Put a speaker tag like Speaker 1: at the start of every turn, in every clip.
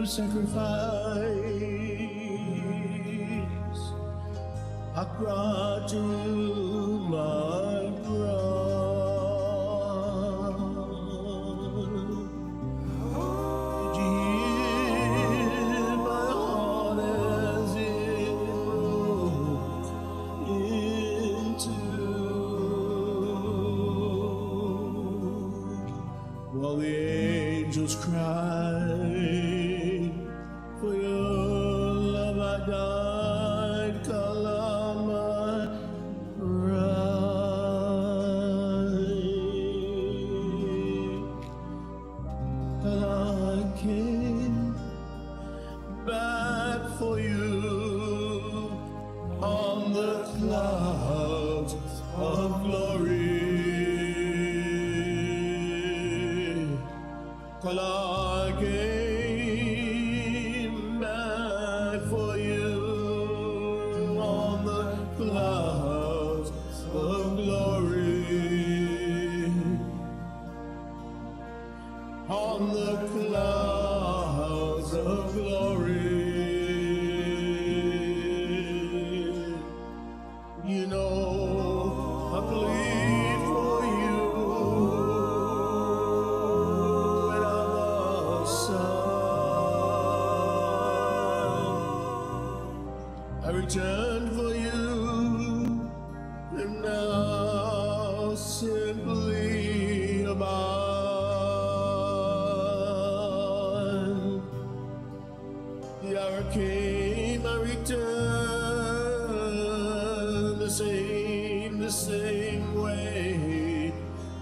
Speaker 1: sacrifice I brought to my bride. Did you hear my heart as it broke in two, while the angels cried, for your love I died, call on my bride. And I came back for you on the clouds of glory. Well, I came back for you on the clouds of glory, on the clouds of glory. You know, I plead for you. I returned for you, and now simply abide. The hour came, I returned the same way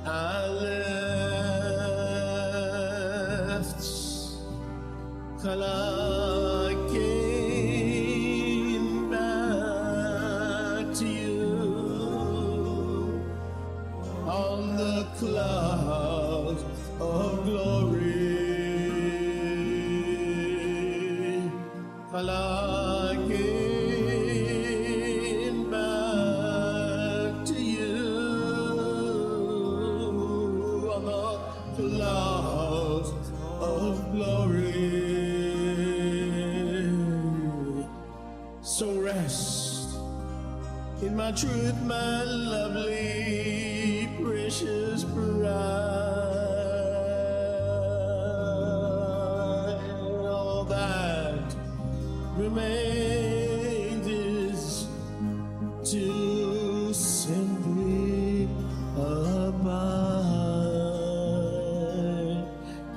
Speaker 1: I left. Till I came back to you on the clouds of glory. Till I came back to you on the clouds of glory. So rest in my truth, my lovely, precious bride. All that remains is to simply abide.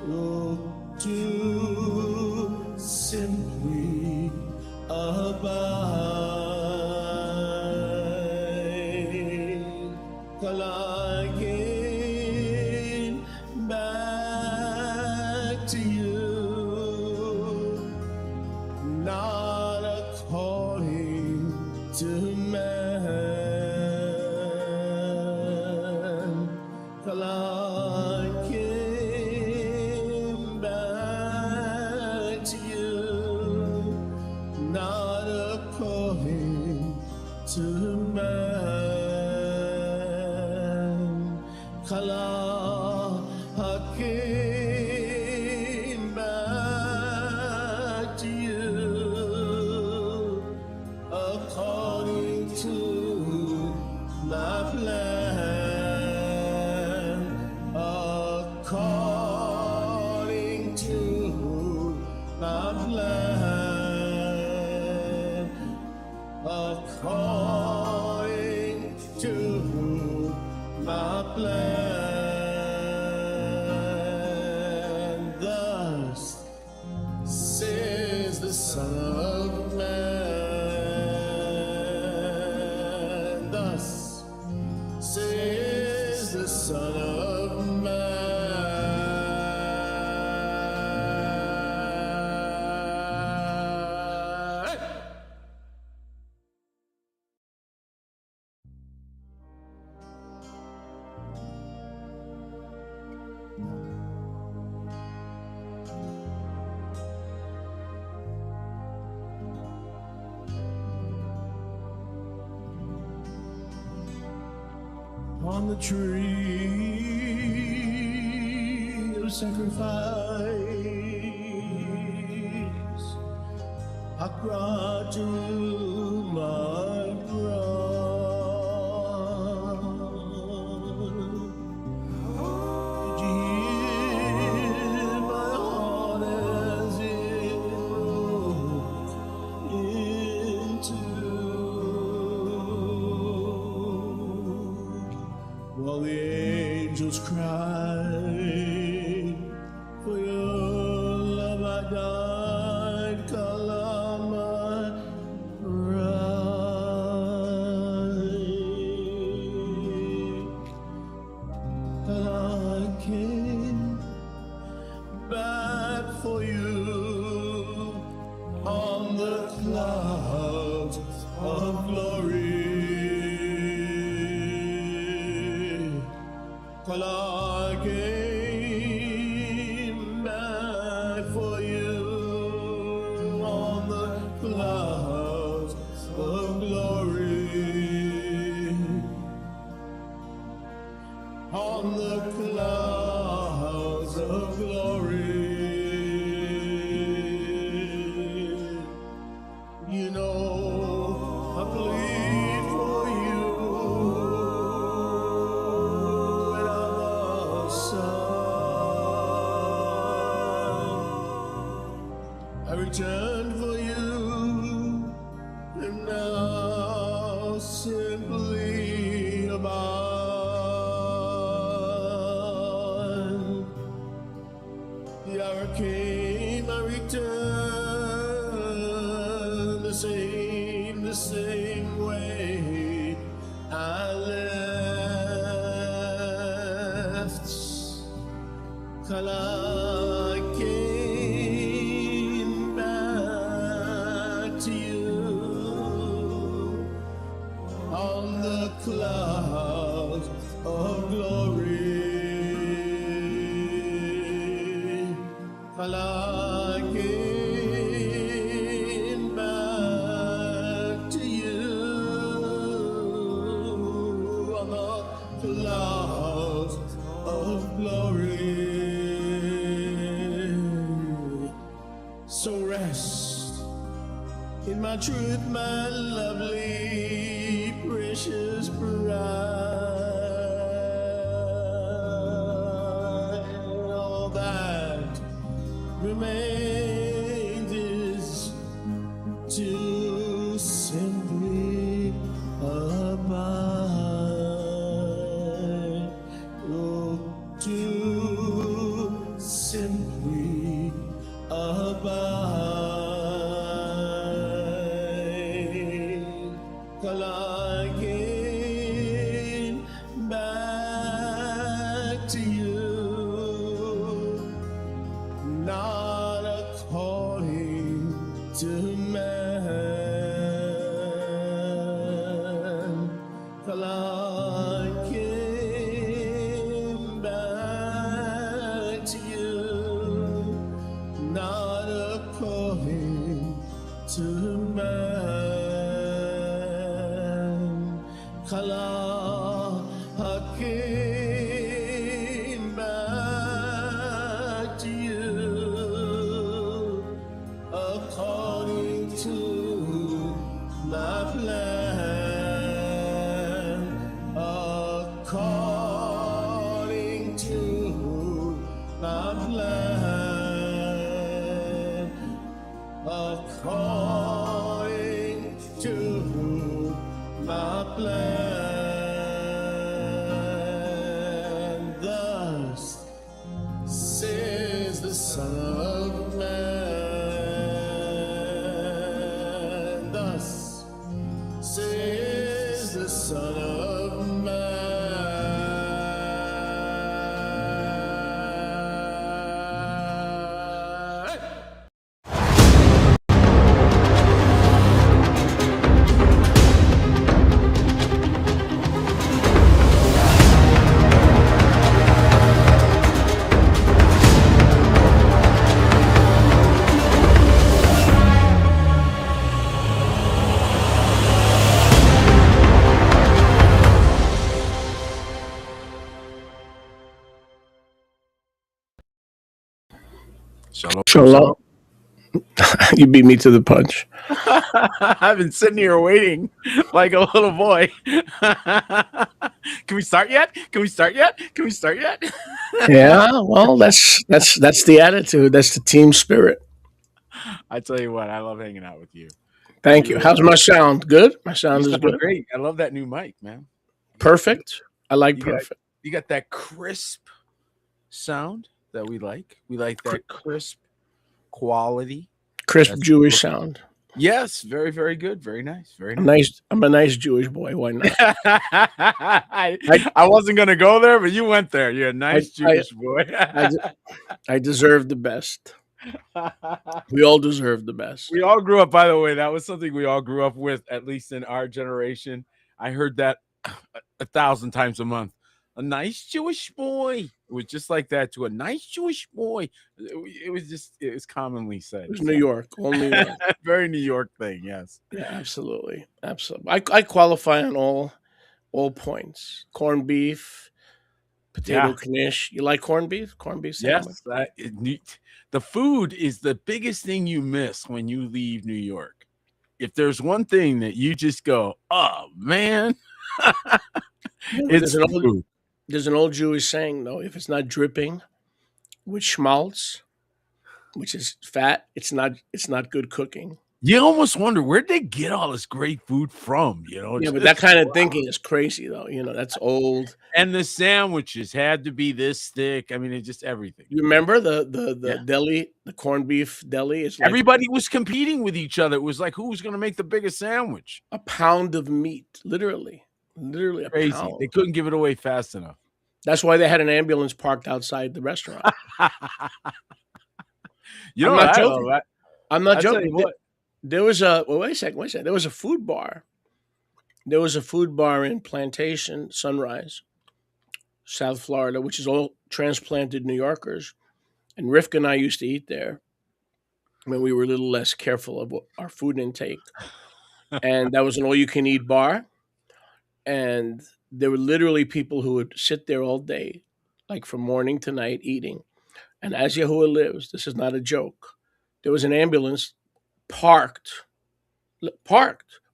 Speaker 1: Oh, to simply abide. Till I came back to you, not according to man. Till I came back to you, not according to man. Till I came back to you, according to my plan, according to my plan, according to my plan. Thus says the Son of Man. Thus says the Son of Man. On the tree of sacrifice brought to my cross. Did you hear my heart as it broke in two, while the angels cried, for your love I died, Kalama pride. And I came back for you on the clouds of glory. Well, I came back for you on the clouds of glory, on the clouds of glory. You know, I plead for you when I'm outside. I returned for you, and now simply abide. The hour came, I returned the same way I left. Till I came back to you on the clouds of glory. Till I came back to you on the clouds of glory. So rest in my truth, my lovely, precious bride. All that remains is to simply abide. Oh, to simply abide. Till I came back to you, not according to man. Till I came back to you, not according to man. Till I came back to you, according to my plan, according to my plan, according to my plan. Thus says the Son of Man. Thus says the Son of Man.
Speaker 2: Shalom.
Speaker 3: Shalom.
Speaker 1: You beat me to the punch.
Speaker 2: I've been sitting here waiting like a little boy. Can we start yet? Can we start yet? Can we start yet?
Speaker 1: Yeah, well, that's the attitude. That's the team spirit.
Speaker 2: I tell you what, I love hanging out with you.
Speaker 1: Thank you.
Speaker 2: You
Speaker 1: How's my sound? Good. My
Speaker 2: you
Speaker 1: sound is
Speaker 2: sound
Speaker 1: good.
Speaker 2: great. I love that new mic, man. You got
Speaker 1: Perfect. I like
Speaker 2: you got
Speaker 1: perfect.
Speaker 2: you got that crisp sound that we like. We like
Speaker 1: Cr-
Speaker 2: that crisp quality.
Speaker 1: Crisp
Speaker 2: That's
Speaker 1: Jewish sound.
Speaker 2: yes, very very good. Very nice. Very
Speaker 1: I'm
Speaker 2: nice.
Speaker 1: nice. I'm a nice Jewish boy. Why not?
Speaker 2: I,
Speaker 1: I
Speaker 2: I wasn't gonna go there, but you went there. You're a
Speaker 1: I
Speaker 2: nice
Speaker 1: I
Speaker 2: Jewish boy.
Speaker 1: I, I deserve the best. We all deserve the best.
Speaker 2: We all grew up, by the way, that was something we all grew up with, at least in our generation. I heard that a thousand times a month. A nice Jewish boy. It was just like that to a nice Jewish boy. It was commonly
Speaker 1: It
Speaker 2: said.
Speaker 1: was New
Speaker 2: So
Speaker 1: York. All New York.
Speaker 2: very New York thing, yes.
Speaker 1: Yeah, absolutely, absolutely. I qualify on all points. Corned beef,
Speaker 2: Yeah.
Speaker 1: potato knish. You like corned beef? Corned beef sandwich.
Speaker 2: Yes. The food is the biggest thing you miss when you leave New York. If there's one thing that you just go, oh man,
Speaker 1: Yeah, but
Speaker 2: it's the food.
Speaker 1: there's an old Jewish saying though: if it's not dripping with schmaltz, which is fat, it's not good cooking.
Speaker 2: You almost wonder where'd they get all this great food from, you know?
Speaker 1: Yeah, but that
Speaker 2: Just
Speaker 1: kind of thinking is crazy though. That's old.
Speaker 2: and the sandwiches had to be this thick. I mean, it's just everything.
Speaker 1: You remember the
Speaker 2: Yeah.
Speaker 1: deli, the corned beef deli? It's like
Speaker 2: Everybody was competing with each other. It was like who was gonna make the biggest sandwich.
Speaker 1: a pound of meat, literally a
Speaker 2: Crazy.
Speaker 1: pound.
Speaker 2: They couldn't give it away fast enough.
Speaker 1: That's why they had an ambulance parked outside the restaurant.
Speaker 2: You
Speaker 1: I'm
Speaker 2: know
Speaker 1: not
Speaker 2: what I love?
Speaker 1: joking. I'm not
Speaker 2: I tell you
Speaker 1: joking.
Speaker 2: what.
Speaker 1: There was a wait a second, There was a food bar. There was a food bar in Plantation, Sunrise, South Florida, which is all transplanted New Yorkers. And Rifka and I used to eat there when we were a little less careful of our food intake. And that was an all-you-can-eat bar. And there were literally people who would sit there all day, like from morning to night, eating. And as Yahuwah lives, this is not a joke. There was an ambulance parked,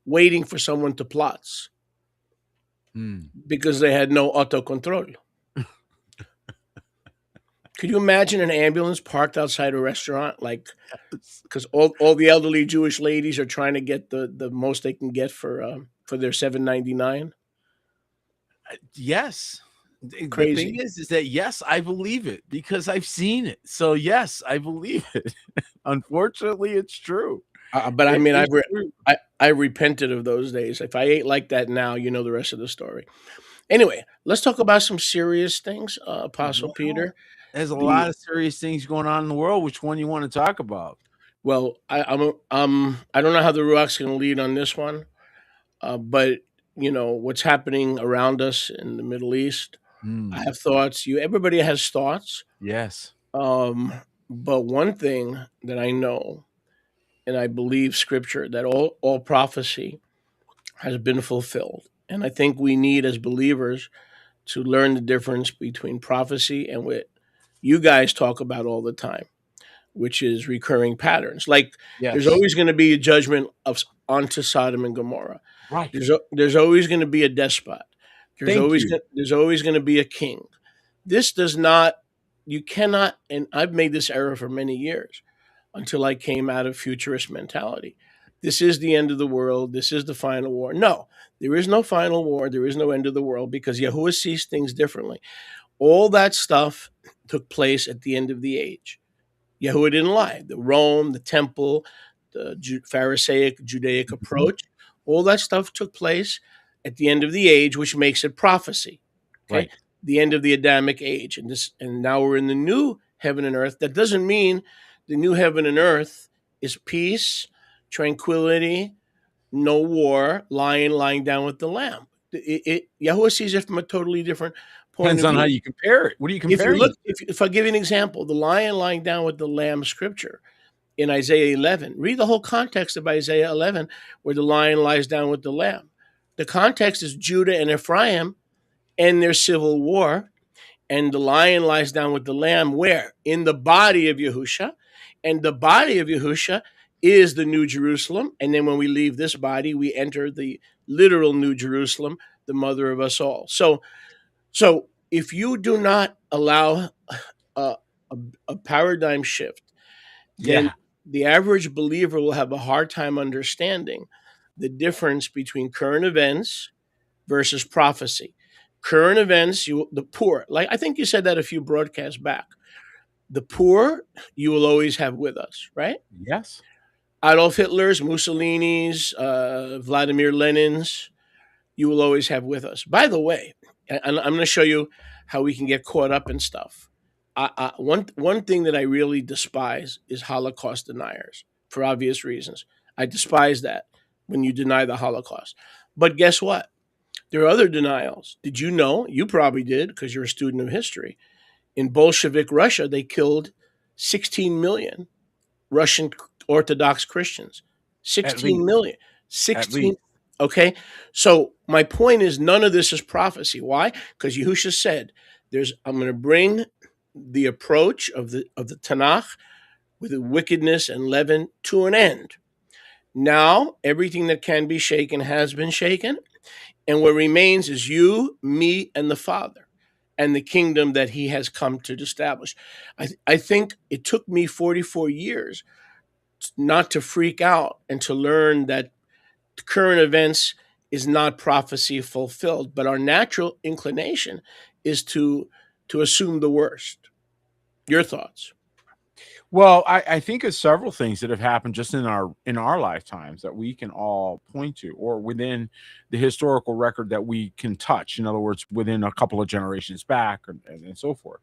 Speaker 1: waiting for someone to plots
Speaker 2: Hmm.
Speaker 1: because they had no autocontrol. Could you imagine an ambulance parked outside a restaurant, like because all the elderly Jewish ladies are trying to get the most they can get for their $7.99?
Speaker 2: Yes. The thing
Speaker 1: Crazy.
Speaker 2: is that yes, I believe it because I've seen it. So yes, I believe it. Unfortunately, it's true.
Speaker 1: But I
Speaker 2: It
Speaker 1: mean,
Speaker 2: is true.
Speaker 1: I repented of those days. If I ate like that now, you know the rest of the story. Anyway, let's talk about some serious things, Apostle
Speaker 2: Well,
Speaker 1: Peter.
Speaker 2: there's a
Speaker 1: The
Speaker 2: lot of serious things going on in the world. Which one you want to talk about?
Speaker 1: Well, I don't know how the Ruach's going to lead on this one, but what's happening around us in the Middle East. I
Speaker 2: Hmm.
Speaker 1: have thoughts. Everybody has thoughts.
Speaker 2: Yes.
Speaker 1: Um, but one thing that I know, and I believe Scripture, that all prophecy has been fulfilled, and I think we need as believers to learn the difference between prophecy and what you guys talk about all the time, which is recurring patterns. Like there's
Speaker 2: Yes.
Speaker 1: always going to be a judgment onto Sodom and Gomorrah.
Speaker 2: Right.
Speaker 1: There's always going to be a despot.
Speaker 2: Thank you.
Speaker 1: There's always going to be a king. This does not. You cannot. And I've made this error for many years until I came out of futurist mentality. This is the end of the world. This is the final war. No, there is no final war. There is no end of the world because Yahuwah sees things differently. All that stuff took place at the end of the age. Yahuwah didn't lie. The Rome, the temple, the Pharisaic, Judaic
Speaker 2: Mhm.
Speaker 1: approach, all that stuff took place at the end of the age, which makes it prophecy. Okay,
Speaker 2: Right.
Speaker 1: the end of the Adamic age, and now we're in the new heaven and earth. That doesn't mean the new heaven and earth is peace, tranquility, no war, lying down with the lamb. Yahuwah sees it from a totally different point
Speaker 2: Depends
Speaker 1: of
Speaker 2: on how
Speaker 1: view.
Speaker 2: you compare it. What are you
Speaker 1: If you
Speaker 2: comparing
Speaker 1: look,
Speaker 2: it?
Speaker 1: if I give you an example, the lion lying down with the lamb scripture in Isaiah 11, read the whole context of Isaiah 11, where the lion lies down with the lamb. The context is Judah and Ephraim and their civil war, and the lion lies down with the lamb where? In the body of Yahusha, And the body of Yahusha is the New Jerusalem. And then when we leave this body, we enter the literal New Jerusalem, the mother of us all. So if you do not allow a, a paradigm shift, then
Speaker 2: Yeah.
Speaker 1: the average believer will have a hard time understanding the difference between current events versus prophecy. Current events, the poor, like I think you said that a few broadcasts back. The poor you will always have with us, right?
Speaker 2: Yes.
Speaker 1: Adolf Hitler's, Mussolini's, Vladimir Lenin's, you will always have with us. By the way, and I'm going to show you how we can get caught up in stuff. One thing that I really despise is Holocaust deniers for obvious reasons. I despise that when you deny the Holocaust. But guess what? There are other denials. Did you know? You probably did because you're a student of history. In Bolshevik Russia, they killed 16 million Russian Orthodox Christians.
Speaker 2: At
Speaker 1: 16
Speaker 2: least.
Speaker 1: million.
Speaker 2: At
Speaker 1: 16.
Speaker 2: least.
Speaker 1: Okay. So my point is none of this is prophecy. Why? Because Yahusha said, I'm going to bring the approach of the Tanakh with the wickedness and leaven to an end. Now, everything that can be shaken has been shaken. And what remains is you, me, and the Father, and the kingdom that he has come to establish. I think it took me 44 years not to freak out and to learn that current events is not prophecy fulfilled, but our natural inclination is to assume the worst. Your thoughts?
Speaker 2: Well, I think of several things that have happened just in our lifetimes that we can all point to, or within the historical record that we can touch. In other words, within a couple of generations back, and so forth.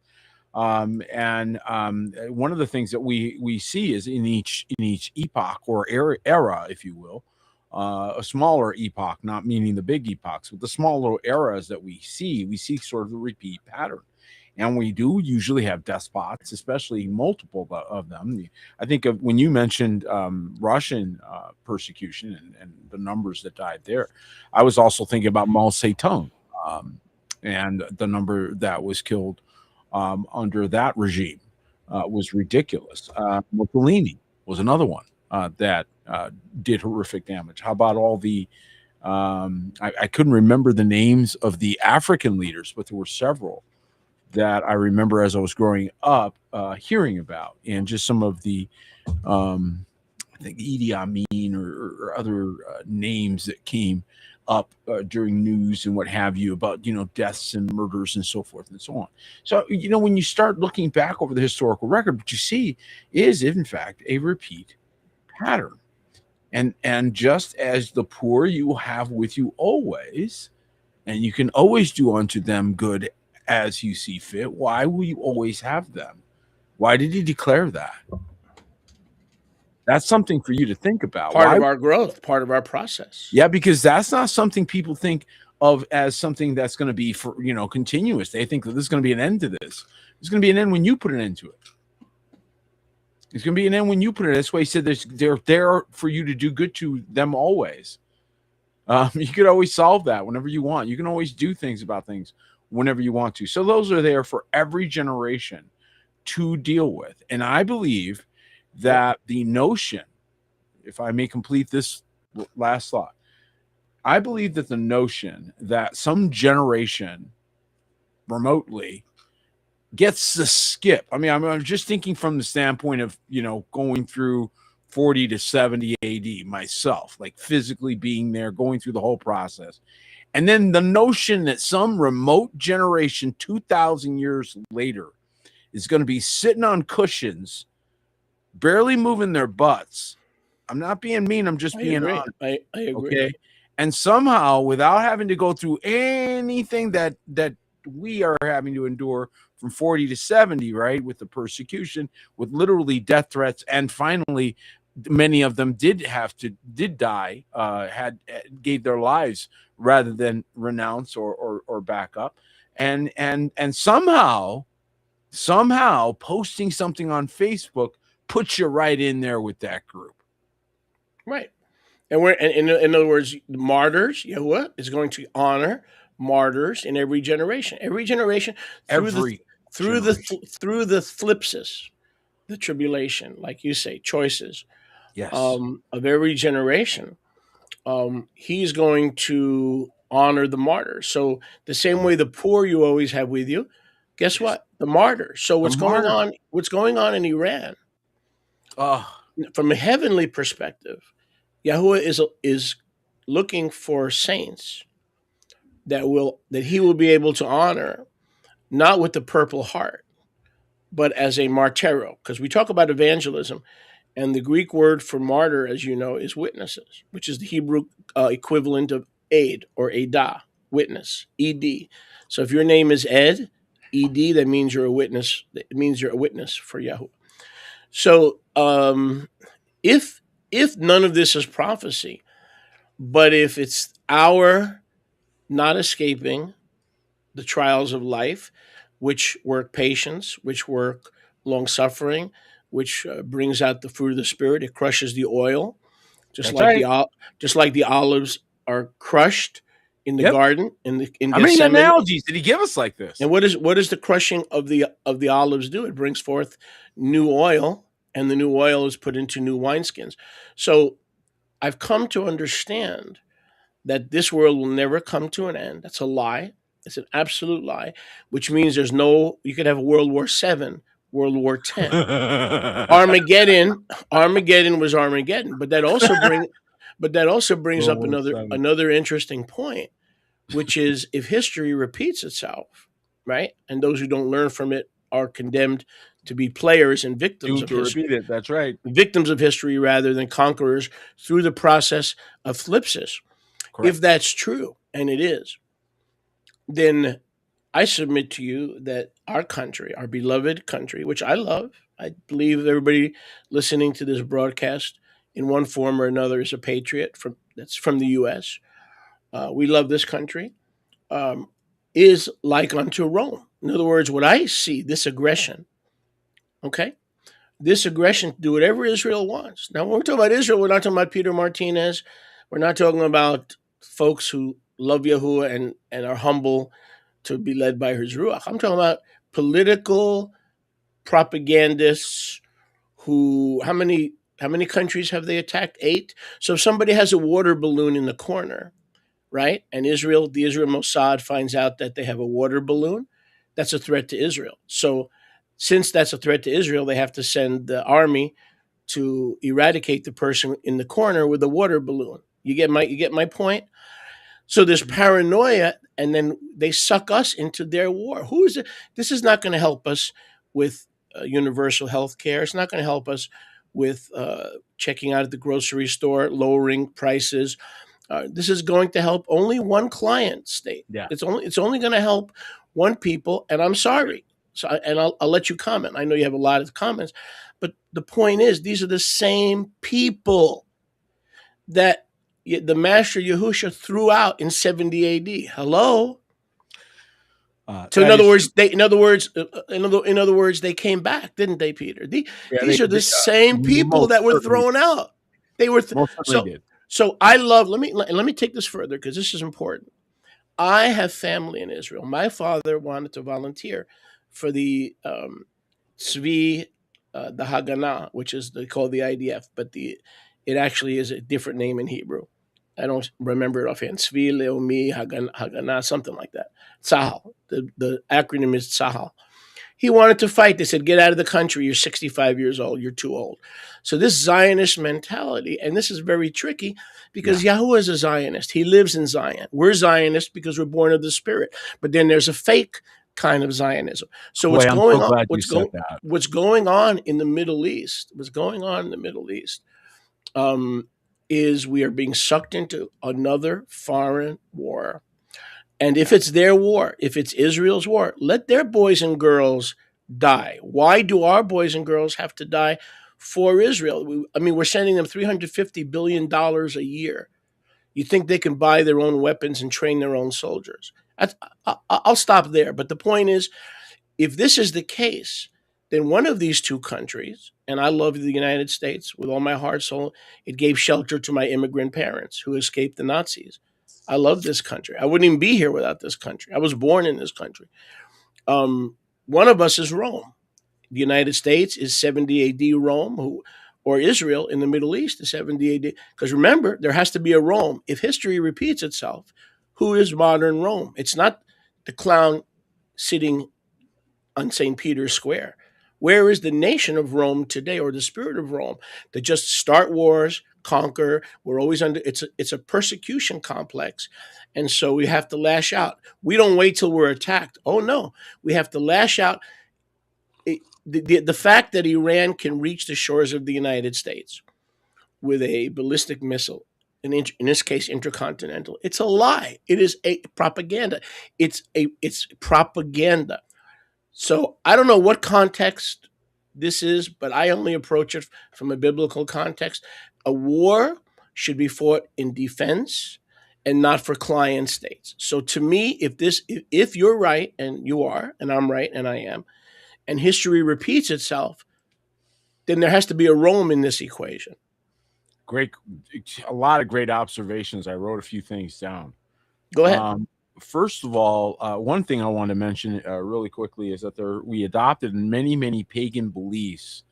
Speaker 2: One of the things that we see is in each epoch or era, if you will, a smaller epoch, not meaning the big epochs, but the smaller eras that we see sort of the repeat pattern. And we do usually have despots, especially multiple of them. I think of when you mentioned Russian persecution and the numbers that died there, I was also thinking about Mao Zedong and the number that was killed under that regime was ridiculous. Mussolini was another one that did horrific damage. How about all the I couldn't remember the names of the African leaders, but there were several that I remember as I was growing up hearing about, and just some of the I think Idi Amin or other names that came up during news and what have you about deaths and murders and so forth and so on. So when you start looking back over the historical record, what you see is in fact a repeat pattern. And just as the poor you will have with you always, and you can always do unto them good as you see fit, why will you always have them? Why did he declare that? That's something for you to think about.
Speaker 1: Part of our growth, part of our process.
Speaker 2: Yeah, because that's not something people think of as something that's going to be for continuous. They think that there's going to be an end to this. There's going to be an end when you put an end to it. There's going to be an end when you put it. That's why he said they're there for you to do good to them always. You could always solve that whenever you want. You can always do things about things whenever you want to. So those are there for every generation to deal with. And I believe that the notion, if I may complete this last thought, I believe that the notion that some generation remotely gets to skip. I mean, I'm just thinking from the standpoint of, going through 40 to 70 AD myself, like physically being there, going through the whole process. And then the notion that some remote generation 2,000 years later is going to be sitting on cushions, barely moving their butts. I'm not being mean. I'm just being honest.
Speaker 1: I agree.
Speaker 2: Okay. And somehow, without having to go through anything that we are having to endure from 40 to 70, right, with the persecution, with literally death threats, and finally, many of them did die, gave their lives rather than renounce or back up, and somehow posting something on Facebook puts you right in there with that group,
Speaker 1: right? And we're in other words, martyrs. Yahuwah is going to honor martyrs in every generation. Through the thlipsis. the tribulation, like you say, choices
Speaker 2: Yes.
Speaker 1: of every generation, he's going to honor the martyrs. So the same way the poor you always have with you, guess
Speaker 2: Yes.
Speaker 1: what? The martyrs. So
Speaker 2: The
Speaker 1: what's going
Speaker 2: martyr.
Speaker 1: on? What's going on in Iran
Speaker 2: Oh,
Speaker 1: from a heavenly perspective? Yahuwah is looking for saints that he will be able to honor, not with the purple heart, but as a martyro. Because we talk about evangelism, and the Greek word for martyr, as you know, is witnesses, which is the Hebrew equivalent of aid or edah, witness, ed. So if your name is Ed, ed, that means you're a witness. It means you're a witness for Yahweh. So if none of this is prophecy, but if it's our not escaping the trials of life, which work patience, which work long suffering, which brings out the fruit of the spirit, it crushes the oil, just
Speaker 2: that's
Speaker 1: like
Speaker 2: right.
Speaker 1: just like the olives are crushed in the
Speaker 2: Yep.
Speaker 1: garden in
Speaker 2: How many
Speaker 1: Gethsemane.
Speaker 2: analogies did he give us like this?
Speaker 1: And what does the crushing of the olives do? It brings forth new oil, and the new oil is put into new wineskins. So I've come to understand that this world will never come to an end. That's a lie. It's an absolute lie, which means you could have a World War VII, World War X. Armageddon was Armageddon, but that also brings
Speaker 2: World
Speaker 1: up
Speaker 2: War Seven.
Speaker 1: another interesting point, which is if history repeats itself, right? And those who don't learn from it are condemned to be players and
Speaker 2: Doomed to repeat it. That's right.
Speaker 1: victims of history rather than conquerors through the process of thlipsis.
Speaker 2: Correct.
Speaker 1: If that's true, and it is, then I submit to you that our country, our beloved country, which I love, I believe everybody listening to this broadcast in one form or another is a patriot that's from the U.S. We love this country. Um, is like unto Rome. In other words, what I see, this aggression, okay, this aggression to do whatever Israel wants. Now, when we're talking about Israel, we're not talking about Peter Martinez. We're not talking about folks who love Yahuwah and are humble to be led by his ruach. I'm talking about political propagandists who how many countries have they attacked? 8. So if somebody has a water balloon in the corner, right? And the Israel Mossad finds out that they have a water balloon, that's a threat to Israel. So since that's a threat to Israel, they have to send the army to eradicate the person in the corner with a water balloon. You get my point? So there's paranoia, and then they suck us into their war. Who is it? This is not going to help us with universal health care. It's not going to help us with checking out at the grocery store, lowering prices. This is going to help only one client state.
Speaker 2: Yeah.
Speaker 1: It's only going to help one people, and I'm sorry. So, and I'll let you comment. I know you have a lot of comments, but the point is, these are the same people that the master Yahusha threw out in 70 A.D. Hello. So in other words, they came back, didn't they, Peter? These are the same people that were thrown out. They were
Speaker 2: did.
Speaker 1: So I love. Let me take this further because this is important. I have family in Israel. My father wanted to volunteer for the Tzvi, the Haganah, which is they call the IDF, but it actually is a different name in Hebrew. I don't remember it offhand. Tzvi, Leomi, Haganah, something like that. Tzahal. The acronym is Tzahal. He wanted to fight. They said, get out of the country. You're 65 years old. You're too old. So this Zionist mentality, and this is very tricky because Yahuwah is a Zionist. He lives in Zion. We're Zionists because we're born of the Spirit. But then there's a fake kind of Zionism. So what's going on in the Middle East? Is we are being sucked into another foreign war. And if it's their war, if it's Israel's war, let their boys and girls die. Why do our boys and girls have to die for Israel? We're sending them $350 billion a year. You think they can buy their own weapons and train their own soldiers? I'll stop there. But the point is, if this is the case, then one of these two countries, and I love the United States with all my heart, soul, it gave shelter to my immigrant parents who escaped the Nazis. I love this country. I wouldn't even be here without this country. I was born in this country. One of us is Rome. The United States is 70 AD Rome, or Israel in the Middle East is 70 AD. Because remember, there has to be a Rome. If history repeats itself, who is modern Rome? It's not the clown sitting on St. Peter's Square. Where is the nation of Rome today, or the spirit of Rome, that just start wars, conquer? We're always under. It's a persecution complex, and so we have to lash out. We don't wait till we're attacked. Oh no, we have to lash out. The fact that Iran can reach the shores of the United States with a ballistic missile, in this case intercontinental, it's a lie. It is a propaganda. It's propaganda. So I don't know what context this is, but I only approach it from a biblical context. A war should be fought in defense and not for client states. So to me, if you're right, and you are, and I'm right, and I am, and history repeats itself, then there has to be a Rome in this equation.
Speaker 2: Great, a lot of great observations. I wrote a few things down.
Speaker 1: Go ahead.
Speaker 2: First of all, one thing I want to mention really quickly is that we adopted many, many pagan beliefs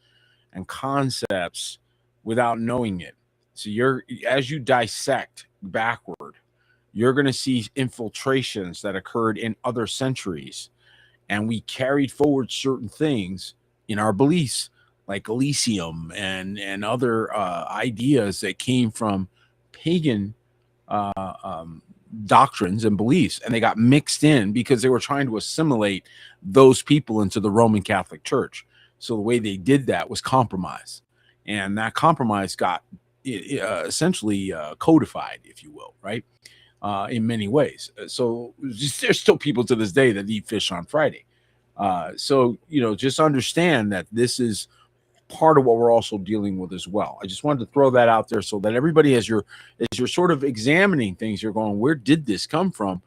Speaker 2: and concepts without knowing it. So as you dissect backward, you're going to see infiltrations that occurred in other centuries, and we carried forward certain things in our beliefs, like Elysium and other ideas that came from pagan doctrines and beliefs, and they got mixed in because they were trying to assimilate those people into the Roman Catholic Church. So the way they did that was compromise, and that compromise got essentially codified, if you will, right? In many ways. So there's still people to this day that eat fish on Friday. So just understand that this is part of what we're also dealing with as well. I just wanted to throw that out there so that everybody, as you're sort of examining things, you're going, where did this come from?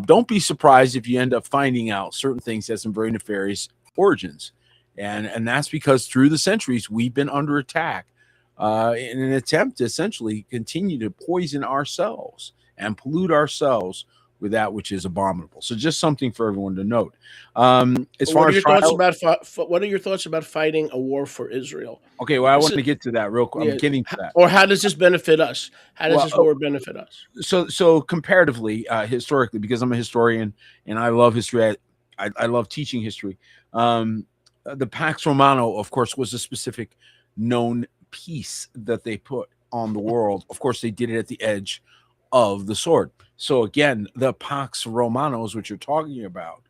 Speaker 2: Don't be surprised if you end up finding out certain things have some very nefarious origins. And that's because through the centuries, we've been under attack in an attempt to essentially continue to poison ourselves and pollute ourselves with that which is abominable. So just something for everyone to note. What
Speaker 1: are your thoughts about fighting a war for Israel?
Speaker 2: Okay, well, I want to get to that real quick. I'm getting to that.
Speaker 1: Or how does this benefit us? How does this war benefit us?
Speaker 2: So comparatively, historically, because I'm a historian and I love history, I love teaching history. The Pax Romana, of course, was a specific known peace that they put on the world. Of course, they did it at the edge of the sword. So again, the Pax Romanos, which you're talking about,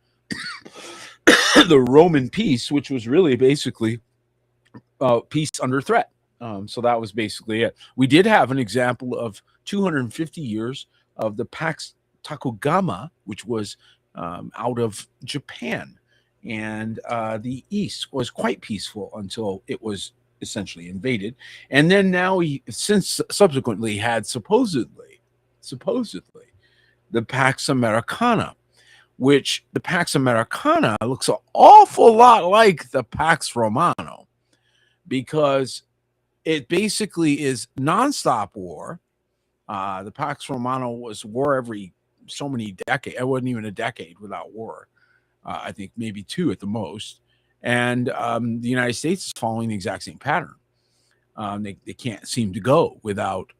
Speaker 2: the Roman peace, which was really basically peace under threat. So that was basically it. We did have an example of 250 years of the Pax Takugama, which was out of Japan. And the East was quite peaceful until it was essentially invaded. And then now since subsequently had supposedly the Pax Americana, which the Pax Americana looks an awful lot like the Pax Romano, because it basically is nonstop war. The Pax Romano was war every so many decades. It wasn't even a decade without war. I think maybe 2 at the most. And the United States is following the exact same pattern. They can't seem to go without,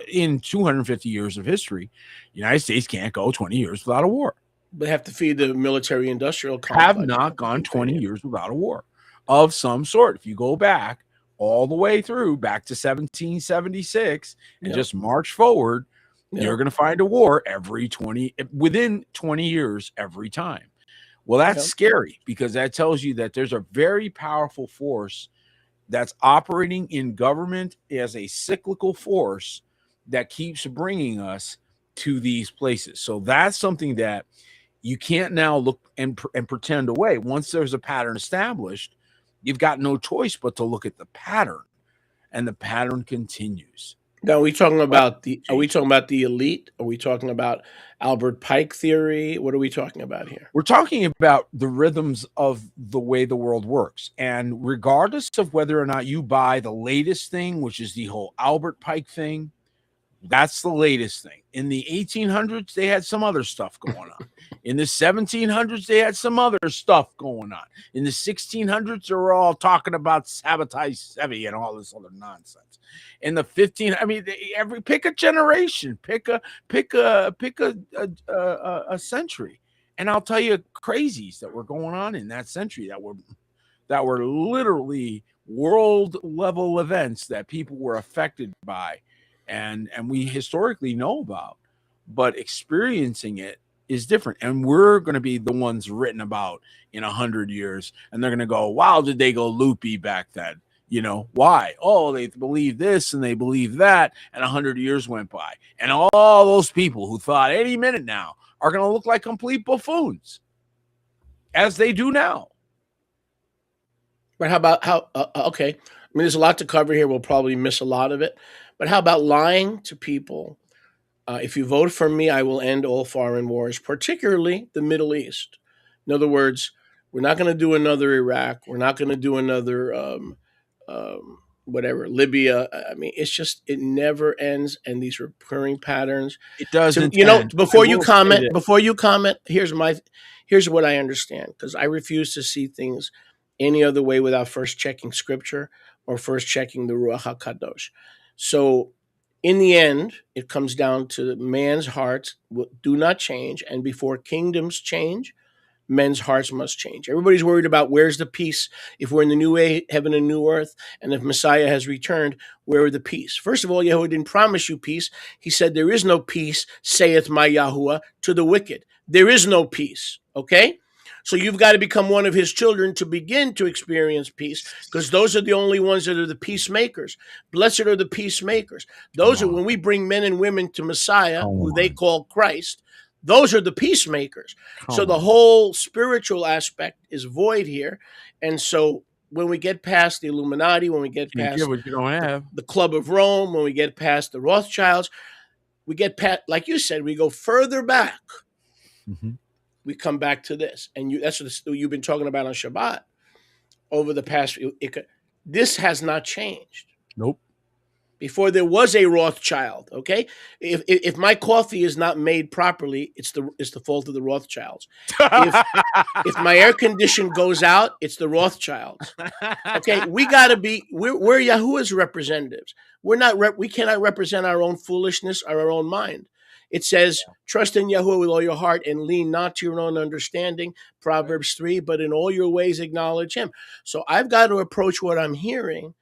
Speaker 2: in 250 years of history, the United States can't go 20 years without a war.
Speaker 1: They have to feed the military-industrial complex.
Speaker 2: Have not gone 20 years without a war of some sort. If you go back all the way through, back to 1776, and just march forward, you're going to find a war within 20 years every time. Well, that's scary, because that tells you that there's a very powerful force that's operating in government as a cyclical force that keeps bringing us to these places. So that's something that you can't now look and pretend away. Once there's a pattern established, you've got no choice but to look at the pattern, and the pattern continues.
Speaker 1: Now, are we talking about the elite? Are we talking about Albert Pike theory? What are we talking about here?
Speaker 2: We're talking about the rhythms of the way the world works. And regardless of whether or not you buy the latest thing, which is the whole Albert Pike thing, That's the latest thing. In the 1800s, they had some other stuff going on. In the 1700s, they had some other stuff going on. In the 1600s, they were all talking about sabotage Sevi and all this other nonsense. In the 15, I mean, pick a generation, pick a century, and I'll tell you crazies that were going on in that century that were literally world level events that people were affected by, and we historically know about, but experiencing it is different. And we're going to be the ones written about in 100 years, and they're going to go, wow, did they go loopy back then? You know, why? Oh, they believe this and they believe that, and 100 years went by, and all those people who thought any minute now are going to look like complete buffoons, as they do now.
Speaker 1: But how about okay? I mean, there's a lot to cover here. We'll probably miss a lot of it. But how about lying to people? If you vote for me, I will end all foreign wars, particularly the Middle East. In other words, we're not going to do another Iraq. We're not going to do another whatever, Libya. I mean, it's just, it never ends, and these recurring patterns.
Speaker 2: It doesn't.
Speaker 1: You know, before you comment, here's what I understand, because I refuse to see things any other way without first checking scripture or first checking the Ruach HaKadosh. So in the end, it comes down to man's hearts do not change. And before kingdoms change, men's hearts must change. Everybody's worried about where's the peace. If we're in the new heaven and new earth, and if Messiah has returned, where are the peace? First of all, Yahuwah didn't promise you peace. He said, there is no peace, saith my Yahuwah, to the wicked. There is no peace, okay? So you've got to become one of his children to begin to experience peace, because those are the only ones that are the peacemakers. Blessed are the peacemakers. Those are when we bring men and women to Messiah, who they call Christ. Those are the peacemakers. So the whole spiritual aspect is void here. And so when we get past the Illuminati, when we get past
Speaker 2: what you don't have,
Speaker 1: the Club of Rome, when we get past the Rothschilds, we get past, like you said, we go further back.
Speaker 2: Mm-hmm.
Speaker 1: We come back to this. And that's what you've been talking about on Shabbat over the past few. This has not changed.
Speaker 2: Nope.
Speaker 1: Before there was a Rothschild, okay? If my coffee is not made properly, it's the fault of the Rothschilds. If my air condition goes out, it's the Rothschilds. Okay, we got to be. We're Yahuwah's representatives. We cannot represent our own foolishness or our own mind. It says, trust in Yahuwah with all your heart and lean not to your own understanding, Proverbs 3, but in all your ways acknowledge him. So I've got to approach what I'm hearing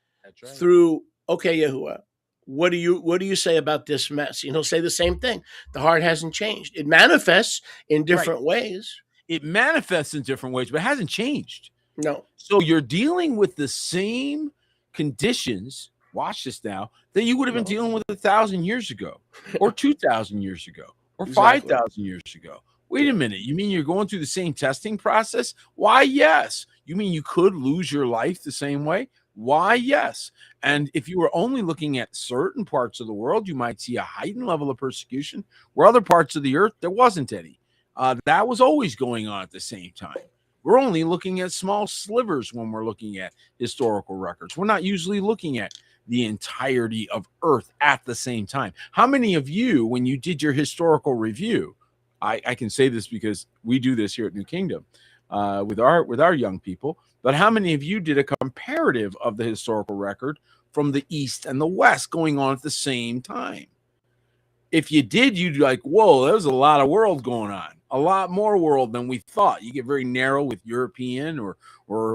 Speaker 1: through, okay, Yahuwah, what do you say about this mess? And he'll say the same thing. The heart hasn't changed. It manifests in different ways.
Speaker 2: It manifests in different ways, but it hasn't changed.
Speaker 1: No.
Speaker 2: So you're dealing with the same conditions, watch this now, that you would have been dealing with 1,000 years ago, or 2,000 years ago, or 5,000 years ago. Wait a minute. You mean you're going through the same testing process? Why, yes. You mean you could lose your life the same way? Why, yes. And if you were only looking at certain parts of the world, you might see a heightened level of persecution, where other parts of the earth, there wasn't any. That was always going on at the same time. We're only looking at small slivers when we're looking at historical records. We're not usually looking at the entirety of earth at the same time. How many of you, when you did your historical review, I can say this because we do this here at New Kingdom with our young people, but how many of you did a comparative of the historical record from the East and the West going on at the same time? If you did, you'd be like, whoa, there's a lot of world going on. A lot more world than we thought. You get very narrow with European or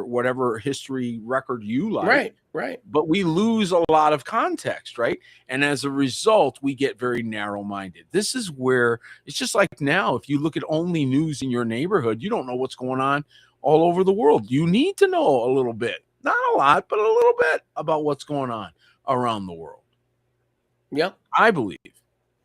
Speaker 2: whatever history record you like.
Speaker 1: Right.
Speaker 2: But we lose a lot of context, right? And as a result, we get very narrow-minded. This is where it's just like now, if you look at only news in your neighborhood, you don't know what's going on all over the world. You need to know a little bit, not a lot, but a little bit about what's going on around the world.
Speaker 1: Yeah.
Speaker 2: I believe.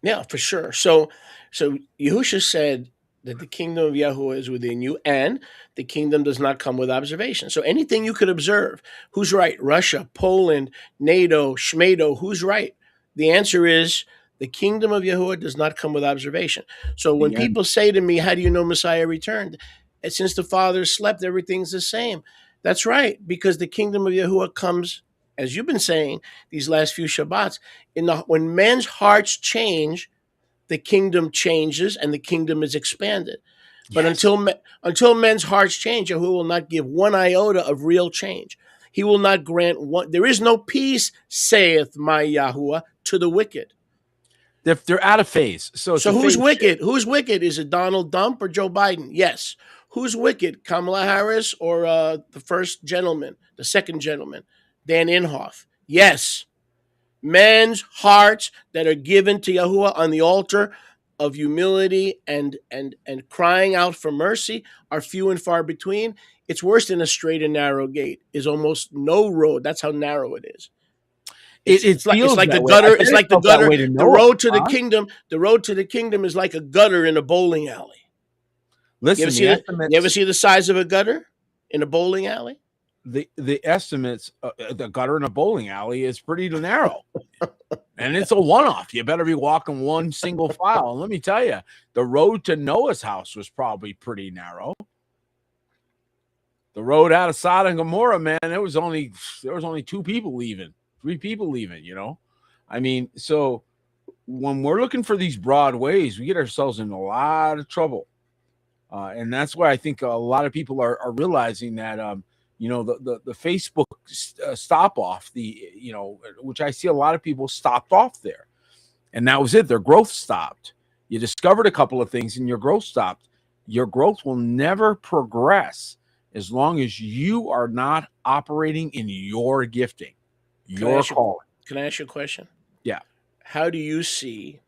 Speaker 1: Yeah, for sure. So Yahusha said that the kingdom of Yahuwah is within you, and the kingdom does not come with observation. So anything you could observe, who's right? Russia, Poland, NATO, Shmedo, who's right? The answer is the kingdom of Yahuwah does not come with observation. So when people say to me, how do you know Messiah returned? And since the Father slept, everything's the same. That's right, because the kingdom of Yahuwah comes as you've been saying these last few Shabbats, when men's hearts change, the kingdom changes and the kingdom is expanded. But
Speaker 2: Yes.
Speaker 1: until men's hearts change, Yahuwah will not give one iota of real change. He will not grant one. There is no peace, saith my Yahuwah, to the wicked.
Speaker 2: They're out of phase. So
Speaker 1: who's wicked? Shift. Who's wicked? Is it Donald Trump or Joe Biden? Yes. Who's wicked? Kamala Harris or the first gentleman, the second gentleman, Dan Inhofe? Yes. Men's hearts that are given to Yahuwah on the altar of humility and crying out for mercy are few and far between. It's worse than a straight and narrow gate. Is almost no road. That's how narrow it is. It's like the gutter. It's like the gutter. The road to the kingdom. The road to the kingdom is like a gutter in a bowling alley.
Speaker 2: Listen,
Speaker 1: you ever see the size of a gutter in a bowling alley?
Speaker 2: The estimates, the gutter in a bowling alley is pretty narrow, and it's a one-off. You better be walking one single file. And let me tell you, the road to Noah's house was probably pretty narrow. The road out of Sodom and Gomorrah, man, there was only 2 people leaving, 3 people leaving. You know, I mean, so when we're looking for these broad ways, we get ourselves in a lot of trouble, and that's why I think a lot of people are realizing that. The Facebook stop off, which I see a lot of people stopped off there, and that was it. Their growth stopped. You discovered a couple of things and your growth stopped. Your growth will never progress as long as you are not operating in your gifting, your calling.
Speaker 1: Can I ask you a question?
Speaker 2: Yeah.
Speaker 1: How do you see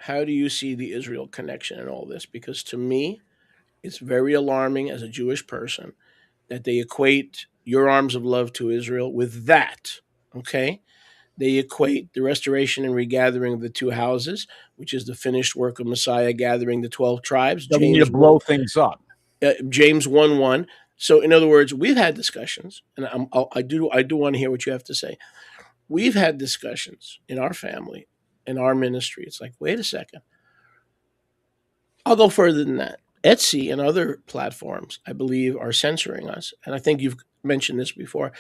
Speaker 1: the Israel connection in all this? Because to me, it's very alarming as a Jewish person that they equate your arms of love to Israel with that, okay? They equate the restoration and regathering of the 2 houses, which is the finished work of Messiah gathering the 12 tribes.
Speaker 2: So we need to blow things up.
Speaker 1: James 1:1. So in other words, we've had discussions, and I do want to hear what you have to say. We've had discussions in our family, in our ministry. It's like, wait a second. I'll go further than that. Etsy and other platforms, I believe, are censoring us. And I think you've mentioned this before,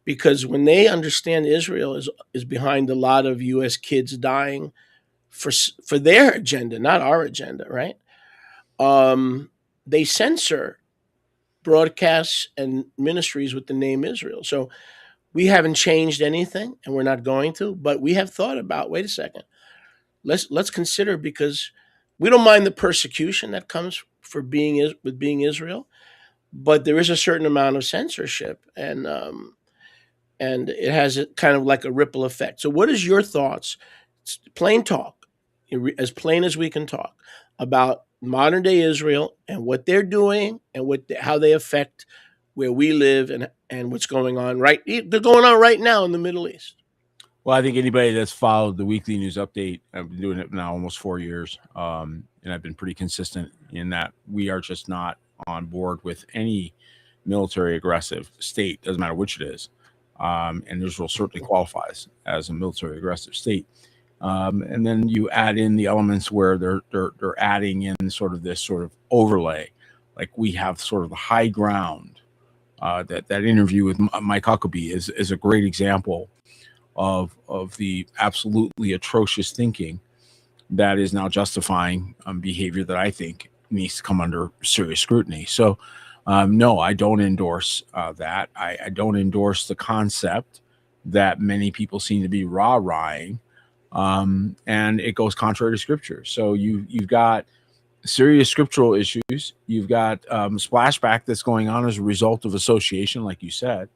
Speaker 1: because when they understand Israel is behind a lot of U.S. kids dying for their agenda, not our agenda, right? They censor broadcasts and ministries with the name Israel. So we haven't changed anything, and we're not going to, but we have thought about, wait a second, let's consider, because we don't mind the persecution that comes for being Israel, but there is a certain amount of censorship, and it has kind of like a ripple effect. So, what is your thoughts? Plain talk, as plain as we can talk, about modern day Israel and what they're doing and how they affect where we live and what's going on they're going on right now in the Middle East.
Speaker 2: Well, I think anybody that's followed the weekly news update, I've been doing it now almost 4 years, and I've been pretty consistent in that we are just not on board with any military aggressive state, doesn't matter which it is, and Israel certainly qualifies as a military aggressive state. And then you add in the elements where they're adding in sort of this sort of overlay, like we have sort of the high ground. That interview with Mike Huckabee is a great example of the absolutely atrocious thinking that is now justifying behavior that I think needs to come under serious scrutiny. So, no, I don't endorse that. I don't endorse the concept that many people seem to be rah-rahing, and it goes contrary to Scripture. So you've got serious scriptural issues. You've got splashback that's going on as a result of association, like you said.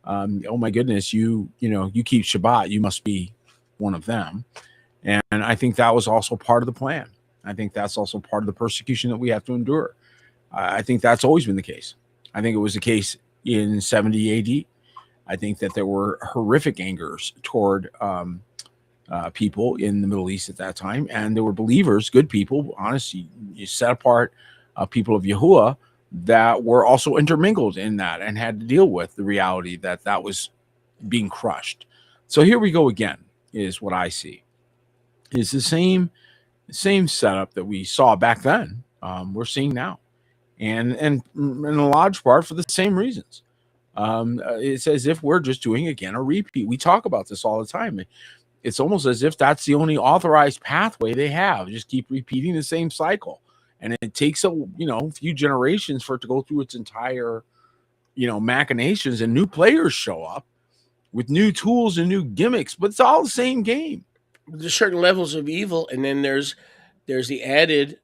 Speaker 2: Oh my goodness, you keep Shabbat, you must be one of them. And I think that was also part of the plan. I think that's also part of the persecution that we have to endure. I think that's always been the case. I think it was the case in 70 AD. I think that there were horrific angers toward people in the Middle East at that time. And there were believers, good people, honestly, you set apart people of Yahuwah that were also intermingled in that and had to deal with the reality that that was being crushed. So here we go again, is what I see. It's the same setup that we saw back then, we're seeing now. And in a large part for the same reasons. It's as if we're just doing again a repeat. We talk about this all the time. It's almost as if that's the only authorized pathway they have. Just keep repeating the same cycle, and it takes a few generations for it to go through its entire machinations, and new players show up with new tools and new gimmicks, but it's all the same game.
Speaker 1: There's certain levels of evil, and then there's the added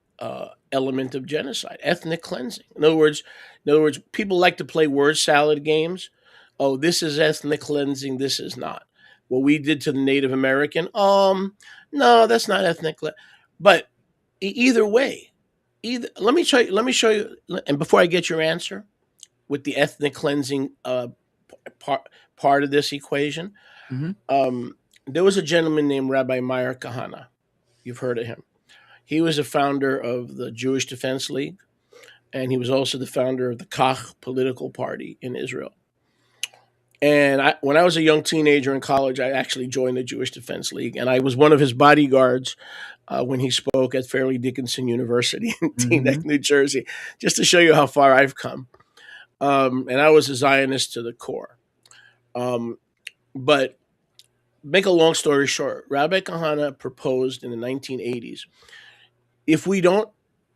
Speaker 1: element of genocide, ethnic cleansing. In other words, people like to play word salad games. Oh, this is ethnic cleansing. This is not. What we did to the Native American. No, that's not ethnic. But either way, let me show you. And before I get your answer, with the ethnic cleansing part of this equation, there was a gentleman named Rabbi Meir Kahane. You've heard of him. He was a founder of the Jewish Defense League, and he was also the founder of the Kach political party in Israel. And when I was a young teenager in college, I actually joined the Jewish Defense League, and I was one of his bodyguards when he spoke at Fairleigh Dickinson University in Teaneck, New Jersey, just to show you how far I've come. And I was a Zionist to the core. But make a long story short, Rabbi Kahane proposed in the 1980s, if we don't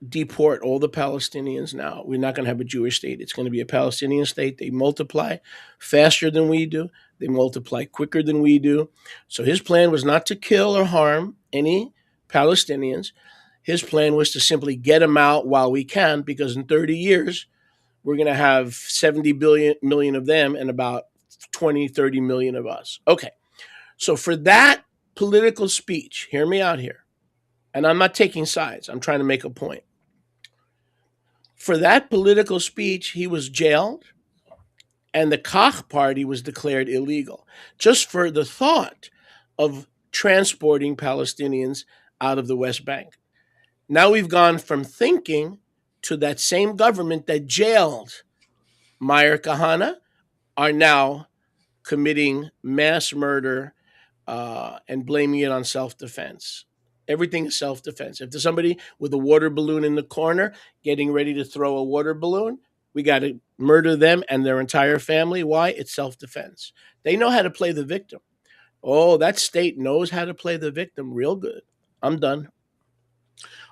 Speaker 1: deport all the Palestinians now, we're not going to have a Jewish state. It's going to be a Palestinian state. They multiply faster than we do. They multiply quicker than we do. So his plan was not to kill or harm any Palestinians. His plan was to simply get them out while we can, because in 30 years, we're going to have 70 million of them and about 20, 30 million of us. Okay. So for that political speech, hear me out here. And I'm not taking sides. I'm trying to make a point. For that political speech, he was jailed, and the Kach party was declared illegal, just for the thought of transporting Palestinians out of the West Bank. Now we've gone from thinking to that same government that jailed Meir Kahane are now committing mass murder and blaming it on self-defense. Everything is self-defense. If there's somebody with a water balloon in the corner getting ready to throw a water balloon, we got to murder them and their entire family. Why? It's self-defense. They know how to play the victim. Oh, that state knows how to play the victim real good. I'm done.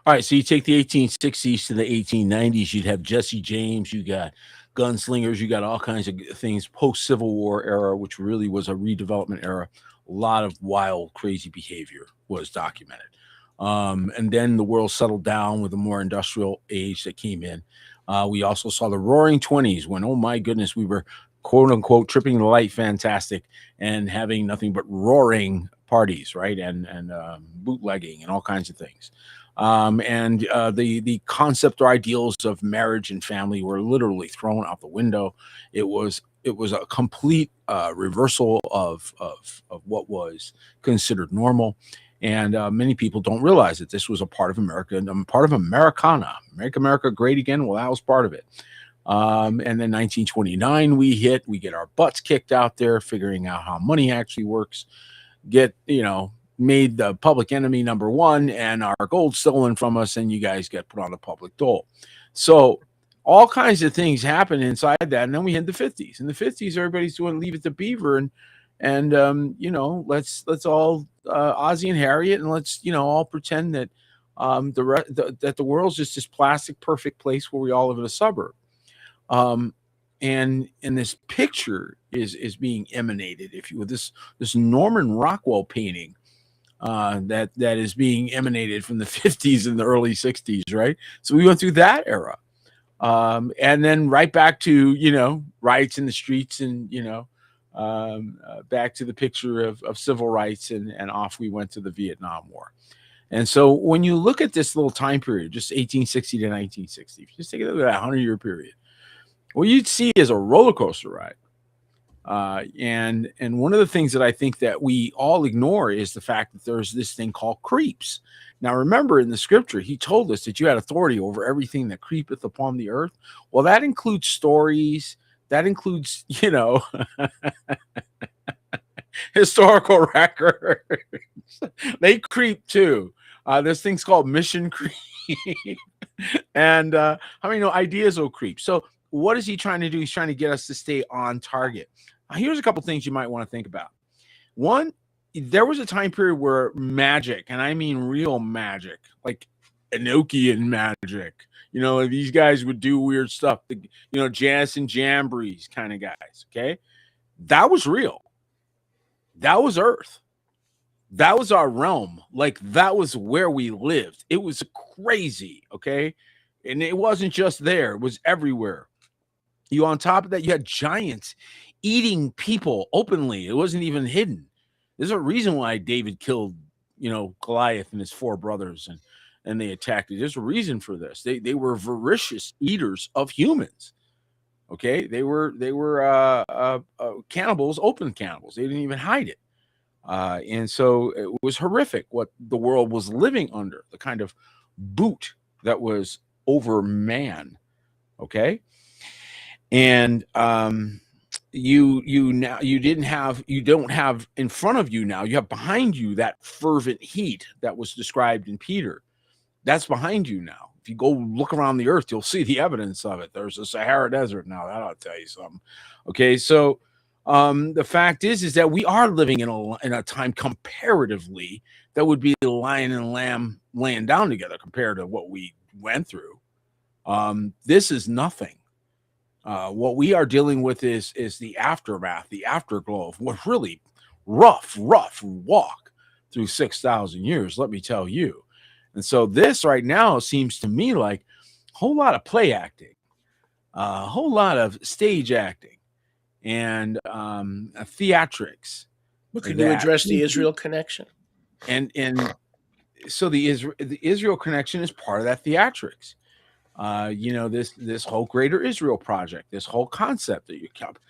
Speaker 2: All right, so you take the 1860s to the 1890s, you'd have Jesse James, you got gunslingers, you got all kinds of things, post-Civil War era, which really was a redevelopment era. A lot of wild, crazy behavior was documented. And then the world settled down with a more industrial age that came in. We also saw the Roaring 20s when, oh my goodness, we were quote unquote tripping the light fantastic and having nothing but roaring parties, right? And bootlegging and all kinds of things. The concept or ideals of marriage and family were literally thrown out the window. It was a complete reversal of what was considered normal. And many people don't realize that this was a part of America and part of Americana. Make America Great Again. Well, that was part of it. And then 1929 we get our butts kicked out there, figuring out how money actually works, made the public enemy number one, and our gold stolen from us, and you guys get put on the public dole. So all kinds of things happen inside that. And then we hit the 50s. In the 50s, everybody's doing Leave It to Beaver and let's all Ozzie and Harriet, and let's all pretend that that the world's just this plastic perfect place where we all live in a suburb. And this picture is being emanated, if you will, this Norman Rockwell painting that is being emanated from the 50s and the early 60s, right? So we went through that era, and then right back to riots in the streets and back to the picture of civil rights, and off we went to the Vietnam War. And so when you look at this little time period, just 1860 to 1960, if you just take a look at that 100-year period, what you'd see is a roller coaster ride. And one of the things that I think that we all ignore is the fact that there's this thing called creeps. Now, remember in the scripture, he told us that you had authority over everything that creepeth upon the earth. Well, that includes stories. That includes, historical records. They creep too. There's things called mission creep. And ideas will creep. So what is he trying to do? He's trying to get us to stay on target. Here's a couple things you might want to think about. One, there was a time period where magic, and I mean real magic, like Enochian magic, these guys would do weird stuff, Janus and Jambres kind of guys, okay? That was real. That was Earth. That was our realm. Like, that was where we lived. It was crazy, okay? And it wasn't just there. It was everywhere. On top of that, you had giants eating people openly. It wasn't even hidden. There's a reason why David killed, Goliath and his 4 brothers, and they attacked it. There's a reason for this. They were voracious eaters of humans. Okay, they were cannibals, open cannibals. They didn't even hide it. And so it was horrific what the world was living under, the kind of boot that was over man. Okay. And you don't have in front of you now, you have behind you that fervent heat that was described in Peter. That's behind you now. If you go look around the earth, you'll see the evidence of it. There's a Sahara Desert now. That ought to tell you something. Okay, so the fact is that we are living in a time comparatively that would be the lion and lamb laying down together compared to what we went through. This is nothing. What we are dealing with is the aftermath, the afterglow of what really rough walk through 6,000 years, let me tell you. And so this right now seems to me like a whole lot of play acting, a whole lot of stage acting, and theatrics.
Speaker 1: But could you address the Israel connection?
Speaker 2: And so the Israel connection is part of that theatrics. This whole Greater Israel project, this whole concept that you kept.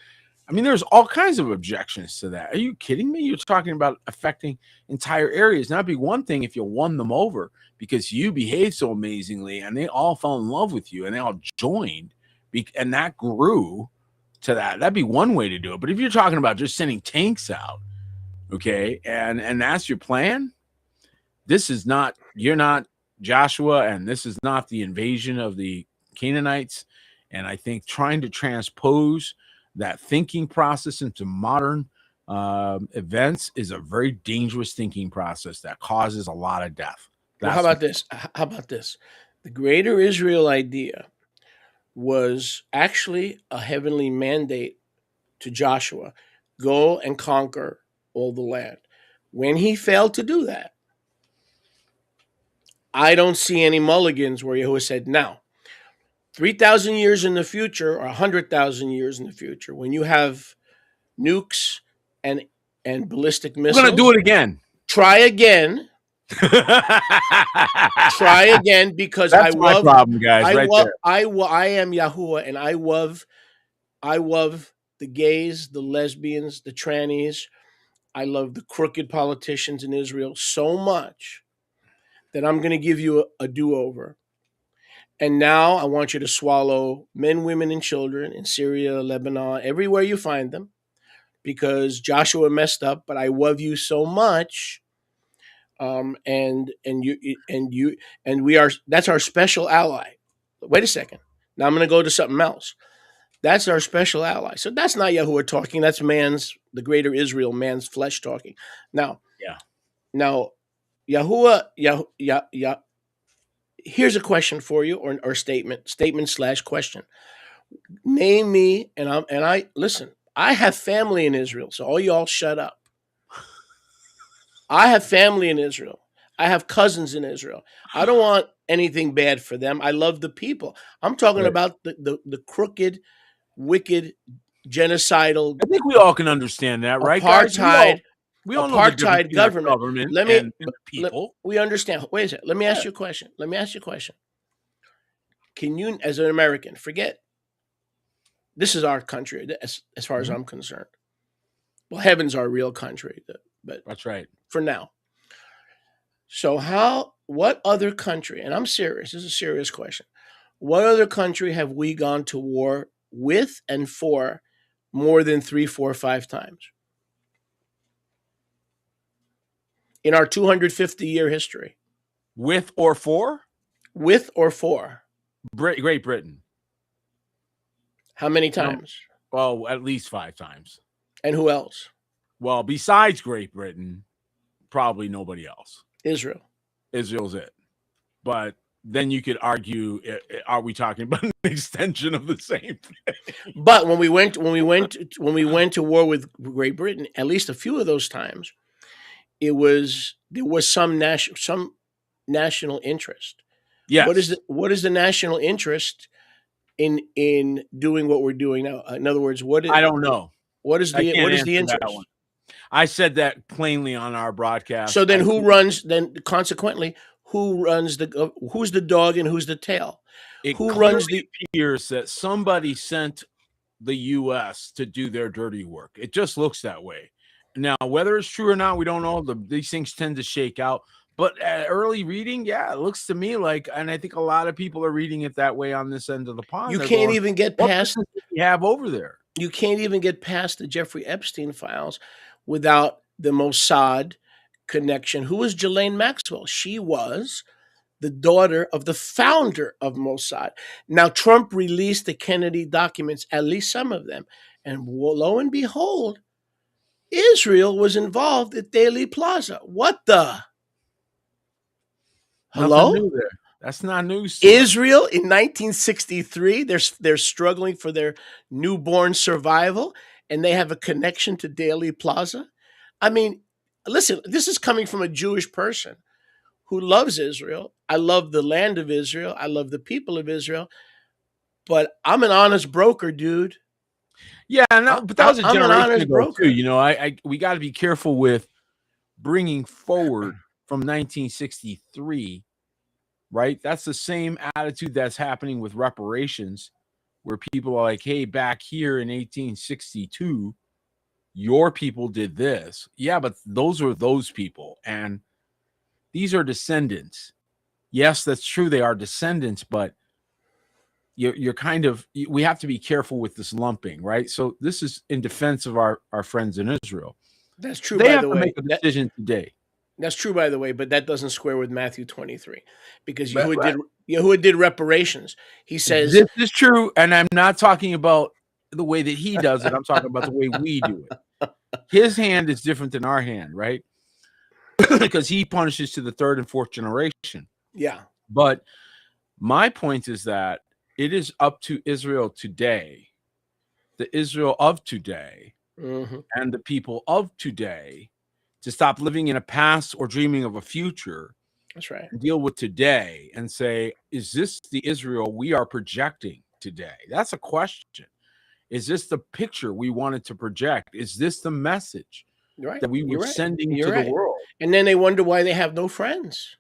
Speaker 2: I mean, there's all kinds of objections to that. Are you kidding me? You're talking about affecting entire areas. Now, it'd be one thing if you won them over because you behaved so amazingly and they all fell in love with you and they all joined and that grew to that. That'd be one way to do it. But if you're talking about just sending tanks out, okay, and that's your plan, you're not Joshua, and this is not the invasion of the Canaanites. And I think trying to transpose that thinking process into modern events is a very dangerous thinking process that causes a lot of death.
Speaker 1: Well, how about this? The Greater Israel idea was actually a heavenly mandate to Joshua. Go and conquer all the land. When he failed to do that, I don't see any mulligans where Yahuwah said, now, 3,000 years in the future or 100,000 years in the future, when you have nukes and ballistic missiles.
Speaker 2: We're going to do it again.
Speaker 1: Try again. Try again, because
Speaker 2: that's my problem, guys. I
Speaker 1: am Yahuwah, and I love the gays, the lesbians, the trannies. I love the crooked politicians in Israel so much that I'm going to give you a do-over. And now I want you to swallow men, women, and children in Syria, Lebanon, everywhere you find them, because Joshua messed up, but I love you so much. And we are, that's our special ally. Wait a second. Now I'm going to go to something else. That's our special ally. So that's not Yahuwah talking. That's the Greater Israel, man's flesh talking. Now, Yahuwah, here's a question for you, or statement/question. Name me, and I listen. I have family in Israel, so all y'all shut up. I have family in Israel. I have cousins in Israel. I don't want anything bad for them. I love the people. I'm talking about the crooked, wicked, genocidal.
Speaker 2: I think we all can understand that, right?
Speaker 1: Apartheid.
Speaker 2: We all know
Speaker 1: apartheid government.
Speaker 2: And people.
Speaker 1: We understand. Wait a second. Let me ask you a question. Can you, as an American, forget this is our country as far as I'm concerned? Well, heaven's our real country, but
Speaker 2: that's right
Speaker 1: for now. So what other country, and I'm serious, this is a serious question, what other country have we gone to war with and for more than 3, 4, 5 times in our 250-year history?
Speaker 2: With or for?
Speaker 1: With or for?
Speaker 2: Great Britain.
Speaker 1: How many
Speaker 2: Um,
Speaker 1: times?
Speaker 2: well, at least 5 times.
Speaker 1: And who else?
Speaker 2: Well, besides Great Britain, probably nobody else.
Speaker 1: Israel.
Speaker 2: Israel's it. But then you could argue, are we talking about an extension of the same thing?
Speaker 1: But when we went to war with Great Britain, at least a few of those times, there was some national interest.
Speaker 2: Yes.
Speaker 1: What is the national interest in doing what we're doing now? In other words,
Speaker 2: I don't know.
Speaker 1: what is
Speaker 2: I
Speaker 1: the
Speaker 2: can't answer that
Speaker 1: interest?
Speaker 2: one. I said that plainly on our broadcast.
Speaker 1: So then, consequently, who runs who's the dog and who's the tail? Who runs the?
Speaker 2: appears that somebody sent the U.S. to do their dirty work. It just looks that way. Now, whether it's true or not, we don't know. These things tend to shake out. But early reading, yeah, it looks to me like, and I think a lot of people are reading it that way on this end of the pond.
Speaker 1: You can't even get past.
Speaker 2: What do you have over there?
Speaker 1: You can't even get past the Jeffrey Epstein files without the Mossad connection. Who was Ghislaine Maxwell? She was the daughter of the founder of Mossad. Now, Trump released the Kennedy documents, at least some of them. And lo and behold, Israel was involved at Dealey Plaza. What the? Hello?
Speaker 2: Nothing new there. That's not news.
Speaker 1: Israel in 1963, they're struggling for their newborn survival, and they have a connection to Dealey Plaza. I mean, listen, this is coming from a Jewish person who loves Israel. I love the land of Israel. I love the people of Israel. But I'm an honest broker, dude.
Speaker 2: Yeah, no, but that was a generation ago too. You know, we got to be careful with bringing forward from 1963. Right? That's the same attitude that's happening with reparations, where people are like, hey, back here in 1862, your people did this. Yeah, but those are those people. And these are descendants. Yes, that's true. They are descendants, but you're kind of, we have to be careful with this lumping, right? So this is in defense of our friends in Israel.
Speaker 1: That's true,
Speaker 2: they
Speaker 1: by
Speaker 2: have
Speaker 1: the
Speaker 2: to
Speaker 1: way.
Speaker 2: Make a decision today.
Speaker 1: That's true, by the way, but that doesn't square with Matthew 23, because Yahuwah did reparations. He says
Speaker 2: this is true, and I'm not talking about the way that he does it. I'm talking about the way we do it. His hand is different than our hand, right? Because he punishes to the third and fourth generation.
Speaker 1: Yeah.
Speaker 2: But my point is that it is up to Israel today, the Israel of today, and the people of today, to stop living in a past or dreaming of a future.
Speaker 1: That's right.
Speaker 2: And deal with today and say, is this the Israel we are projecting today? That's a question. Is this the picture we wanted to project? Is this the message that we were sending to the world?
Speaker 1: And then they wonder why they have no friends.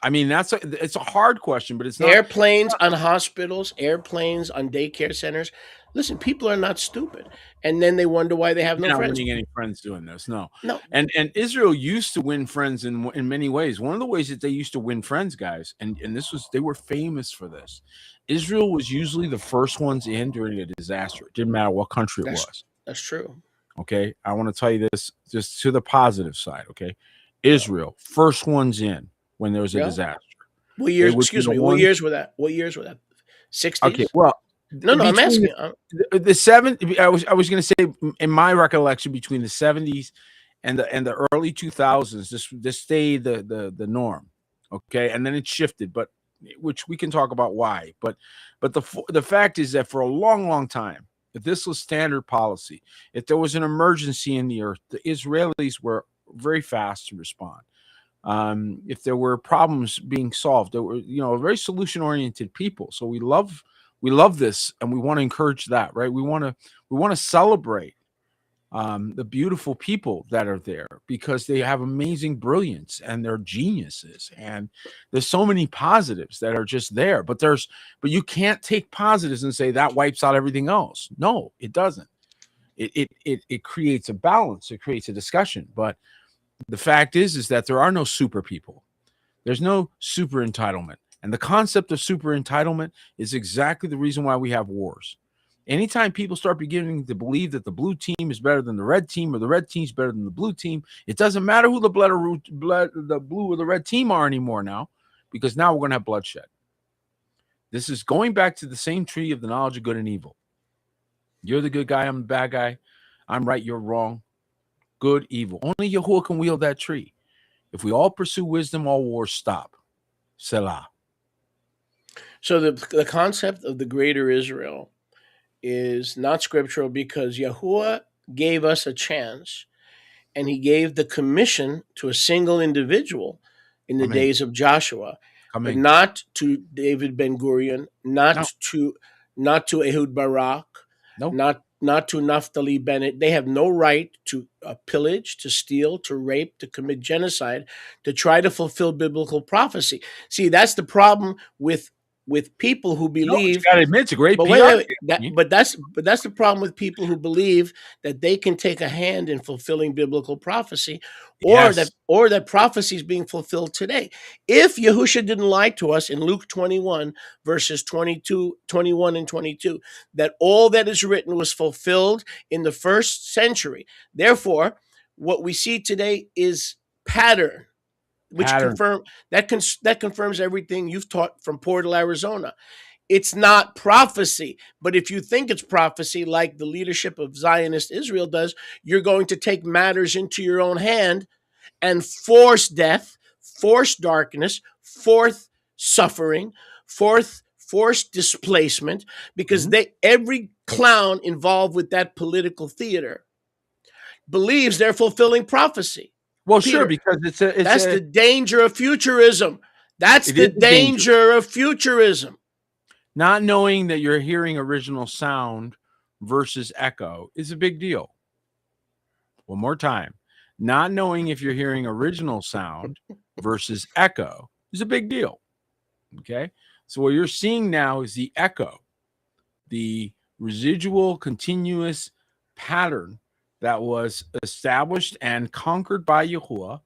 Speaker 2: I mean, it's a hard question, but it's not.
Speaker 1: Airplanes on hospitals, airplanes on daycare centers. Listen, people are not stupid. And then they wonder why they have no friends.
Speaker 2: Not winning any friends doing this, no.
Speaker 1: No.
Speaker 2: And Israel used to win friends in many ways. One of the ways that they used to win friends, guys, and they were famous for this. Israel was usually the first ones in during a disaster. It didn't matter what country it was.
Speaker 1: That's true.
Speaker 2: Okay. I want to tell you this just to the positive side. Okay. Israel, first ones in when there was a disaster.
Speaker 1: What years? Excuse me. What years were that? 60s?
Speaker 2: Okay. Well,
Speaker 1: no, I'm asking.
Speaker 2: The 70s. I was going to say, in my recollection, between the 70s and the early 2000s, this stayed the norm. Okay, and then it shifted, but which we can talk about why. But the fact is that for a long time, if this was standard policy, if there was an emergency in the earth, the Israelis were very fast to respond. If there were problems being solved, there were, very solution-oriented people. So we love this, and we want to encourage that, right? We want to celebrate the beautiful people that are there, because they have amazing brilliance and they're geniuses, and there's so many positives that are just there. But you can't take positives and say that wipes out everything else. No, it doesn't. It creates a balance. It creates a discussion. But the fact is that there are no super people. There's no super entitlement. And the concept of super entitlement is exactly the reason why we have wars. Anytime people start beginning to believe that the blue team is better than the red team, or the red team is better than the blue team, it doesn't matter who the blue or the red team are anymore now, because now we're going to have bloodshed. This is going back to the same tree of the knowledge of good and evil. You're the good guy. I'm the bad guy. I'm right. You're wrong. Good, evil. Only Yahuwah can wield that tree. If we all pursue wisdom, all wars stop. Selah.
Speaker 1: So the concept of the greater Israel is not scriptural because Yahuwah gave us a chance and he gave the commission to a single individual in the
Speaker 2: Amen.
Speaker 1: days of Joshua, but
Speaker 2: Amen.
Speaker 1: not to David Ben Gurion,
Speaker 2: No,
Speaker 1: not to Ehud Barak,
Speaker 2: no.
Speaker 1: not to Naphtali Bennett. They have no right to pillage, to steal, to rape, to commit genocide, to try to fulfill biblical prophecy. See, that's the problem with people who
Speaker 2: No, but you
Speaker 1: believe.
Speaker 2: got to admit, it's a great
Speaker 1: But
Speaker 2: PR.
Speaker 1: but that's the problem with people who believe that they can take a hand in fulfilling biblical prophecy,
Speaker 2: Yes.
Speaker 1: or that prophecy is being fulfilled today. If Yahusha didn't lie to us in Luke 21 verses 21 and 22, that all that is written was fulfilled in the first century. Therefore, what we see today is pattern, which
Speaker 2: Pattern.
Speaker 1: that confirms everything you've taught from Portal, Arizona. It's not prophecy. But if you think it's prophecy, like the leadership of Zionist Israel does, you're going to take matters into your own hand and force death, force darkness, force suffering, force displacement, because
Speaker 2: Mhm.
Speaker 1: every clown involved with that political theater believes they're fulfilling prophecy.
Speaker 2: Well, sure,
Speaker 1: Peter,
Speaker 2: because
Speaker 1: that's the danger of futurism. That's
Speaker 2: it is
Speaker 1: the
Speaker 2: a danger.
Speaker 1: danger of futurism.
Speaker 2: Not knowing that you're hearing original sound versus echo is a big deal. One more time. Not knowing if you're hearing original sound versus echo is a big deal. Okay. So what you're seeing now is the echo, the residual continuous pattern that was established and conquered by Yahuwah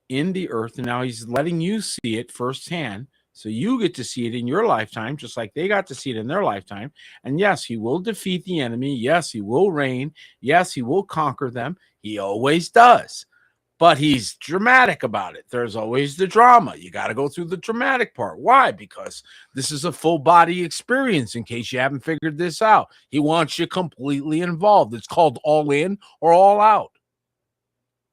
Speaker 2: in the earth. And now he's letting you see it firsthand. So you get to see it in your lifetime, just like they got to see it in their lifetime. And yes, he will defeat the enemy. Yes, he will reign. Yes, he will conquer them. He always does. But he's dramatic about it. There's always the drama. You got to go through the dramatic part. Why? Because this is a full body experience, in case you haven't figured this out. He wants you completely involved. It's called all in or all out.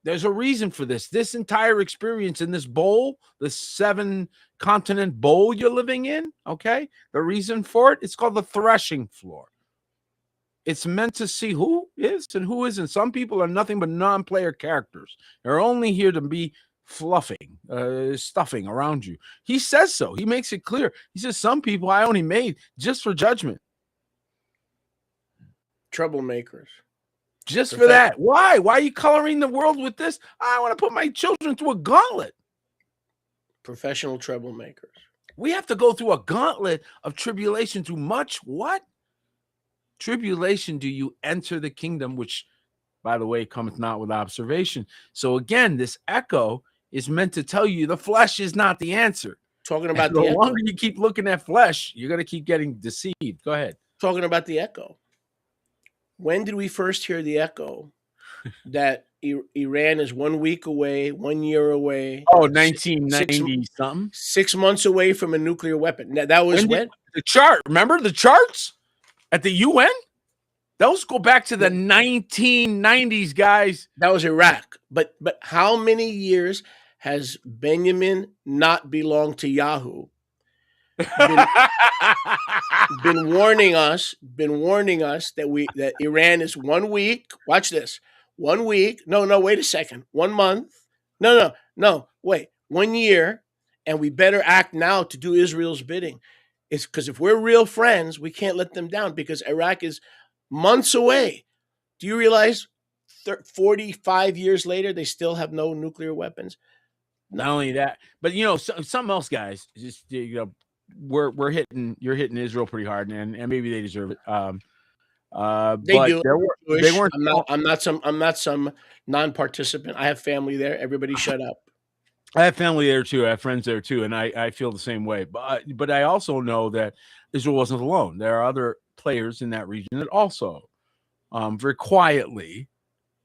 Speaker 2: There's a reason for this. This entire experience in this bowl, the 7-continent bowl you're living in, okay? The reason for it, it's called the threshing floor. It's meant to see who is and who isn't. Some people are nothing but non-player characters. They're only here to be fluffing, stuffing around you. He says so. He makes it clear. He says, some people I only made just for judgment.
Speaker 1: Troublemakers.
Speaker 2: Just for that. Why? Why are you coloring the world with this? I want to put my children through a gauntlet.
Speaker 1: Professional troublemakers.
Speaker 2: We have to go through a gauntlet of tribulation through much what? Tribulation do you enter the kingdom, which, by the way, cometh not with observation. So again, this echo is meant to tell you the flesh is not the answer.
Speaker 1: Talking about
Speaker 2: the longer you keep looking at flesh, you're going to keep getting deceived. Go ahead.
Speaker 1: Talking about the echo. When did we first hear the echo that Iran is 1 week away, 1 year away?
Speaker 2: Oh, 1990 something.
Speaker 1: 6 months away from a nuclear weapon. That was when?
Speaker 2: The chart. Remember the charts at the UN? Those go back to the 1990s, guys.
Speaker 1: That was Iraq. But how many years has Benjamin not belonged to Yahoo? Been warning us that Iran is 1 week. Watch this. 1 week. No, wait a second. 1 month. No. Wait. 1 year, and we better act now to do Israel's bidding. It's because if we're real friends, we can't let them down because Iraq is months away. Do you realize 45 years later they still have no nuclear weapons?
Speaker 2: Not only that, but something else, guys. Just you're hitting Israel pretty hard, and maybe they deserve it.
Speaker 1: They do. They weren't. I'm not some non-participant. I have family there. Everybody, shut up.
Speaker 2: I have family there too. I have friends there too, and I feel the same way. But I also know that Israel wasn't alone. There are other players in that region that also, very quietly,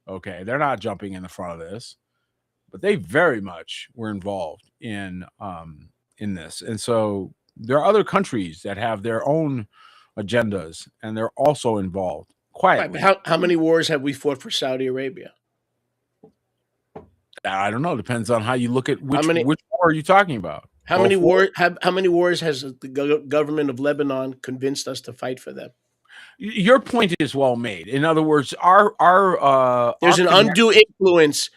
Speaker 2: okay, they're not jumping in the front of this, but they very much were involved in this, and so there are other countries that have their own agendas, and they're also involved
Speaker 1: Right, but
Speaker 2: quietly.
Speaker 1: how many wars have we fought for Saudi Arabia?
Speaker 2: I don't know. Depends on how you look at
Speaker 1: How many
Speaker 2: which war are you talking about? Gulf War?
Speaker 1: how many wars has the government of Lebanon convinced us to fight for them?
Speaker 2: Your point is well made. In other words,
Speaker 1: There's
Speaker 2: our
Speaker 1: an
Speaker 2: connection
Speaker 1: undue influence.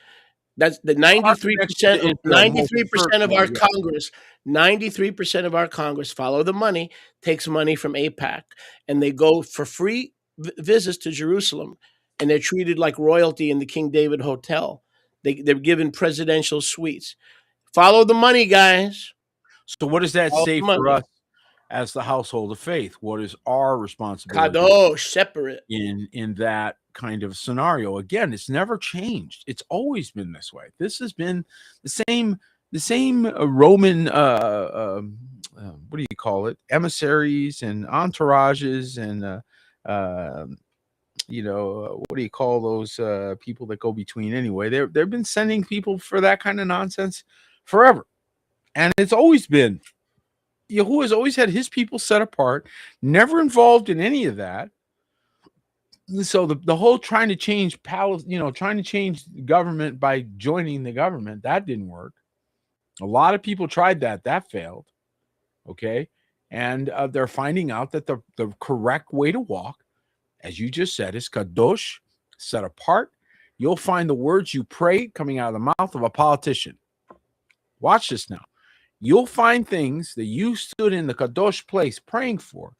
Speaker 1: That's the
Speaker 2: our connection to Israel most
Speaker 1: 93% of
Speaker 2: certainly,
Speaker 1: our
Speaker 2: yeah.
Speaker 1: Congress, 93% of our Congress follow the money, takes money from AIPAC, and they go for free visits to Jerusalem, and they're treated like royalty in the King David Hotel. They're given presidential suites. Follow the money, guys.
Speaker 2: So what does that
Speaker 1: Follow
Speaker 2: say
Speaker 1: the
Speaker 2: for
Speaker 1: money.
Speaker 2: us as the household of faith? What is our responsibility
Speaker 1: Kadosh, separate.
Speaker 2: in that kind of scenario? Again, it's never changed. It's always been this way. This has been the same Roman what do you call it? Emissaries and entourages and what do you call those people that go between anyway? They've been sending people for that kind of nonsense forever. And it's always been Yahuwah has always had his people set apart, never involved in any of that. So the whole trying to change trying to change the government by joining the government, that didn't work. A lot of people tried that. That failed. Okay. And they're finding out that the correct way to walk, as you just said, is kadosh, set apart. You'll find the words you pray coming out of the mouth of a politician. Watch this now. You'll find things that you stood in the kadosh place praying for,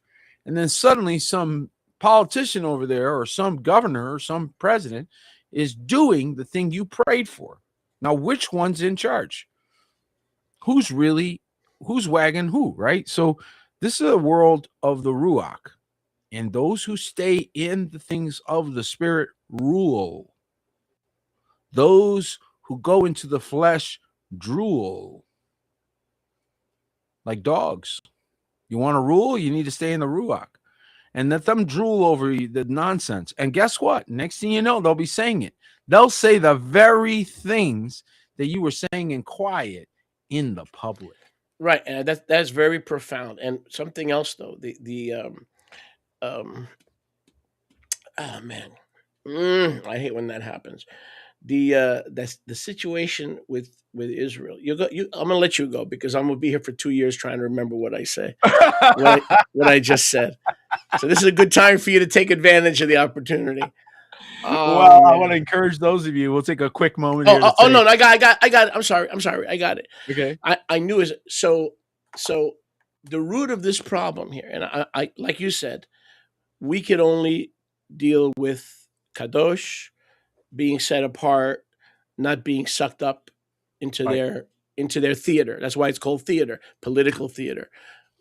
Speaker 2: and then suddenly some politician over there or some governor or some president is doing the thing you prayed for. Now, which one's in charge? Who's wagging who, right? So this is a world of the Ruach, and those who stay in the things of the Spirit rule. Those who go into the flesh drool like dogs. You want to rule? You need to stay in the Ruach. And let them drool over the nonsense. And guess what? Next thing you know, they'll be saying it. They'll say the very things that you were saying in quiet in the public.
Speaker 1: Right, and that's very profound. And something else though, oh man, I hate when that happens. The situation with Israel. I'm gonna let you go because I'm gonna be here for 2 years trying to remember what I say, what I just said. So this is a good time for you to take advantage of the opportunity.
Speaker 2: Well, I want to encourage those of you. We'll take a quick moment here.
Speaker 1: No, I got it. I'm sorry, I got it.
Speaker 2: Okay.
Speaker 1: I knew it. So the root of this problem here, and I like you said, we could only deal with kadosh, being set apart, not being sucked up into their theater. That's why it's called theater, political theater,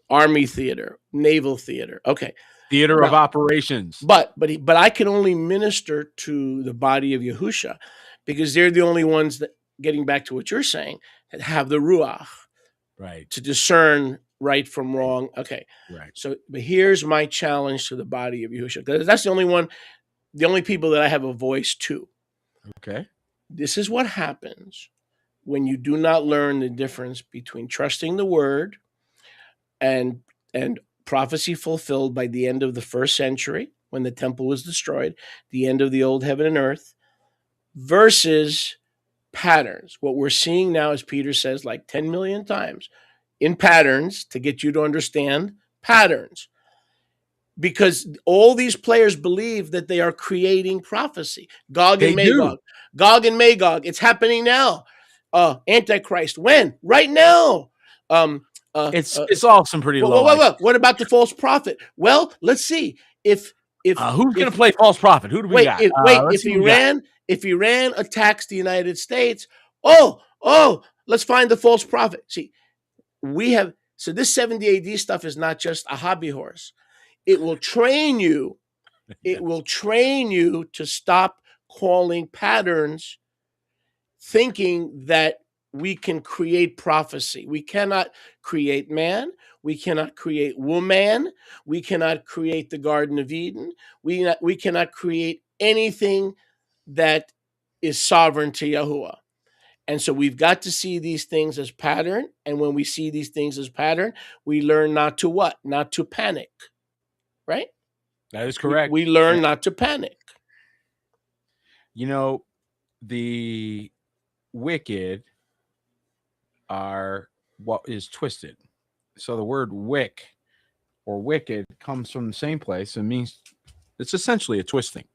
Speaker 1: army theater, naval theater. Okay.
Speaker 2: Theater of operations.
Speaker 1: But I can only minister to the body of Yahusha because they're the only ones that, getting back to what you're saying, that have the ruach,
Speaker 2: right,
Speaker 1: to discern right from wrong. Okay.
Speaker 2: Right.
Speaker 1: So, but here's my challenge to the body of Yahusha, because that's the only people that I have a voice to.
Speaker 2: Okay.
Speaker 1: This is what happens when you do not learn the difference between trusting the word and prophecy fulfilled by the end of the first century when the temple was destroyed, the end of the old heaven and earth, versus patterns. What we're seeing now, as Peter says like 10 million times, in patterns to get you to understand patterns. Because all these players believe that they are creating prophecy. Gog and Magog. Gog and Magog. It's happening now. Antichrist. When? Right now.
Speaker 2: It's all some pretty low.
Speaker 1: Look. What about the false prophet? Well, let's see. If
Speaker 2: who's going to play false prophet? Who do we got?
Speaker 1: If Iran attacks the United States, let's find the false prophet. See, this 70 AD stuff is not just a hobby horse. It will train you. It will train you to stop calling patterns, thinking that we can create prophecy. We cannot create man. We cannot create woman. We cannot create the Garden of Eden. We cannot create anything that is sovereign to Yahuwah. And so we've got to see these things as pattern. And when we see these things as pattern, we learn not to what? Not to panic. Right?
Speaker 2: That is correct.
Speaker 1: We learn not to panic.
Speaker 2: You know, the wicked are what is twisted. So the word wick or wicked comes from the same place and means it's essentially a twisting.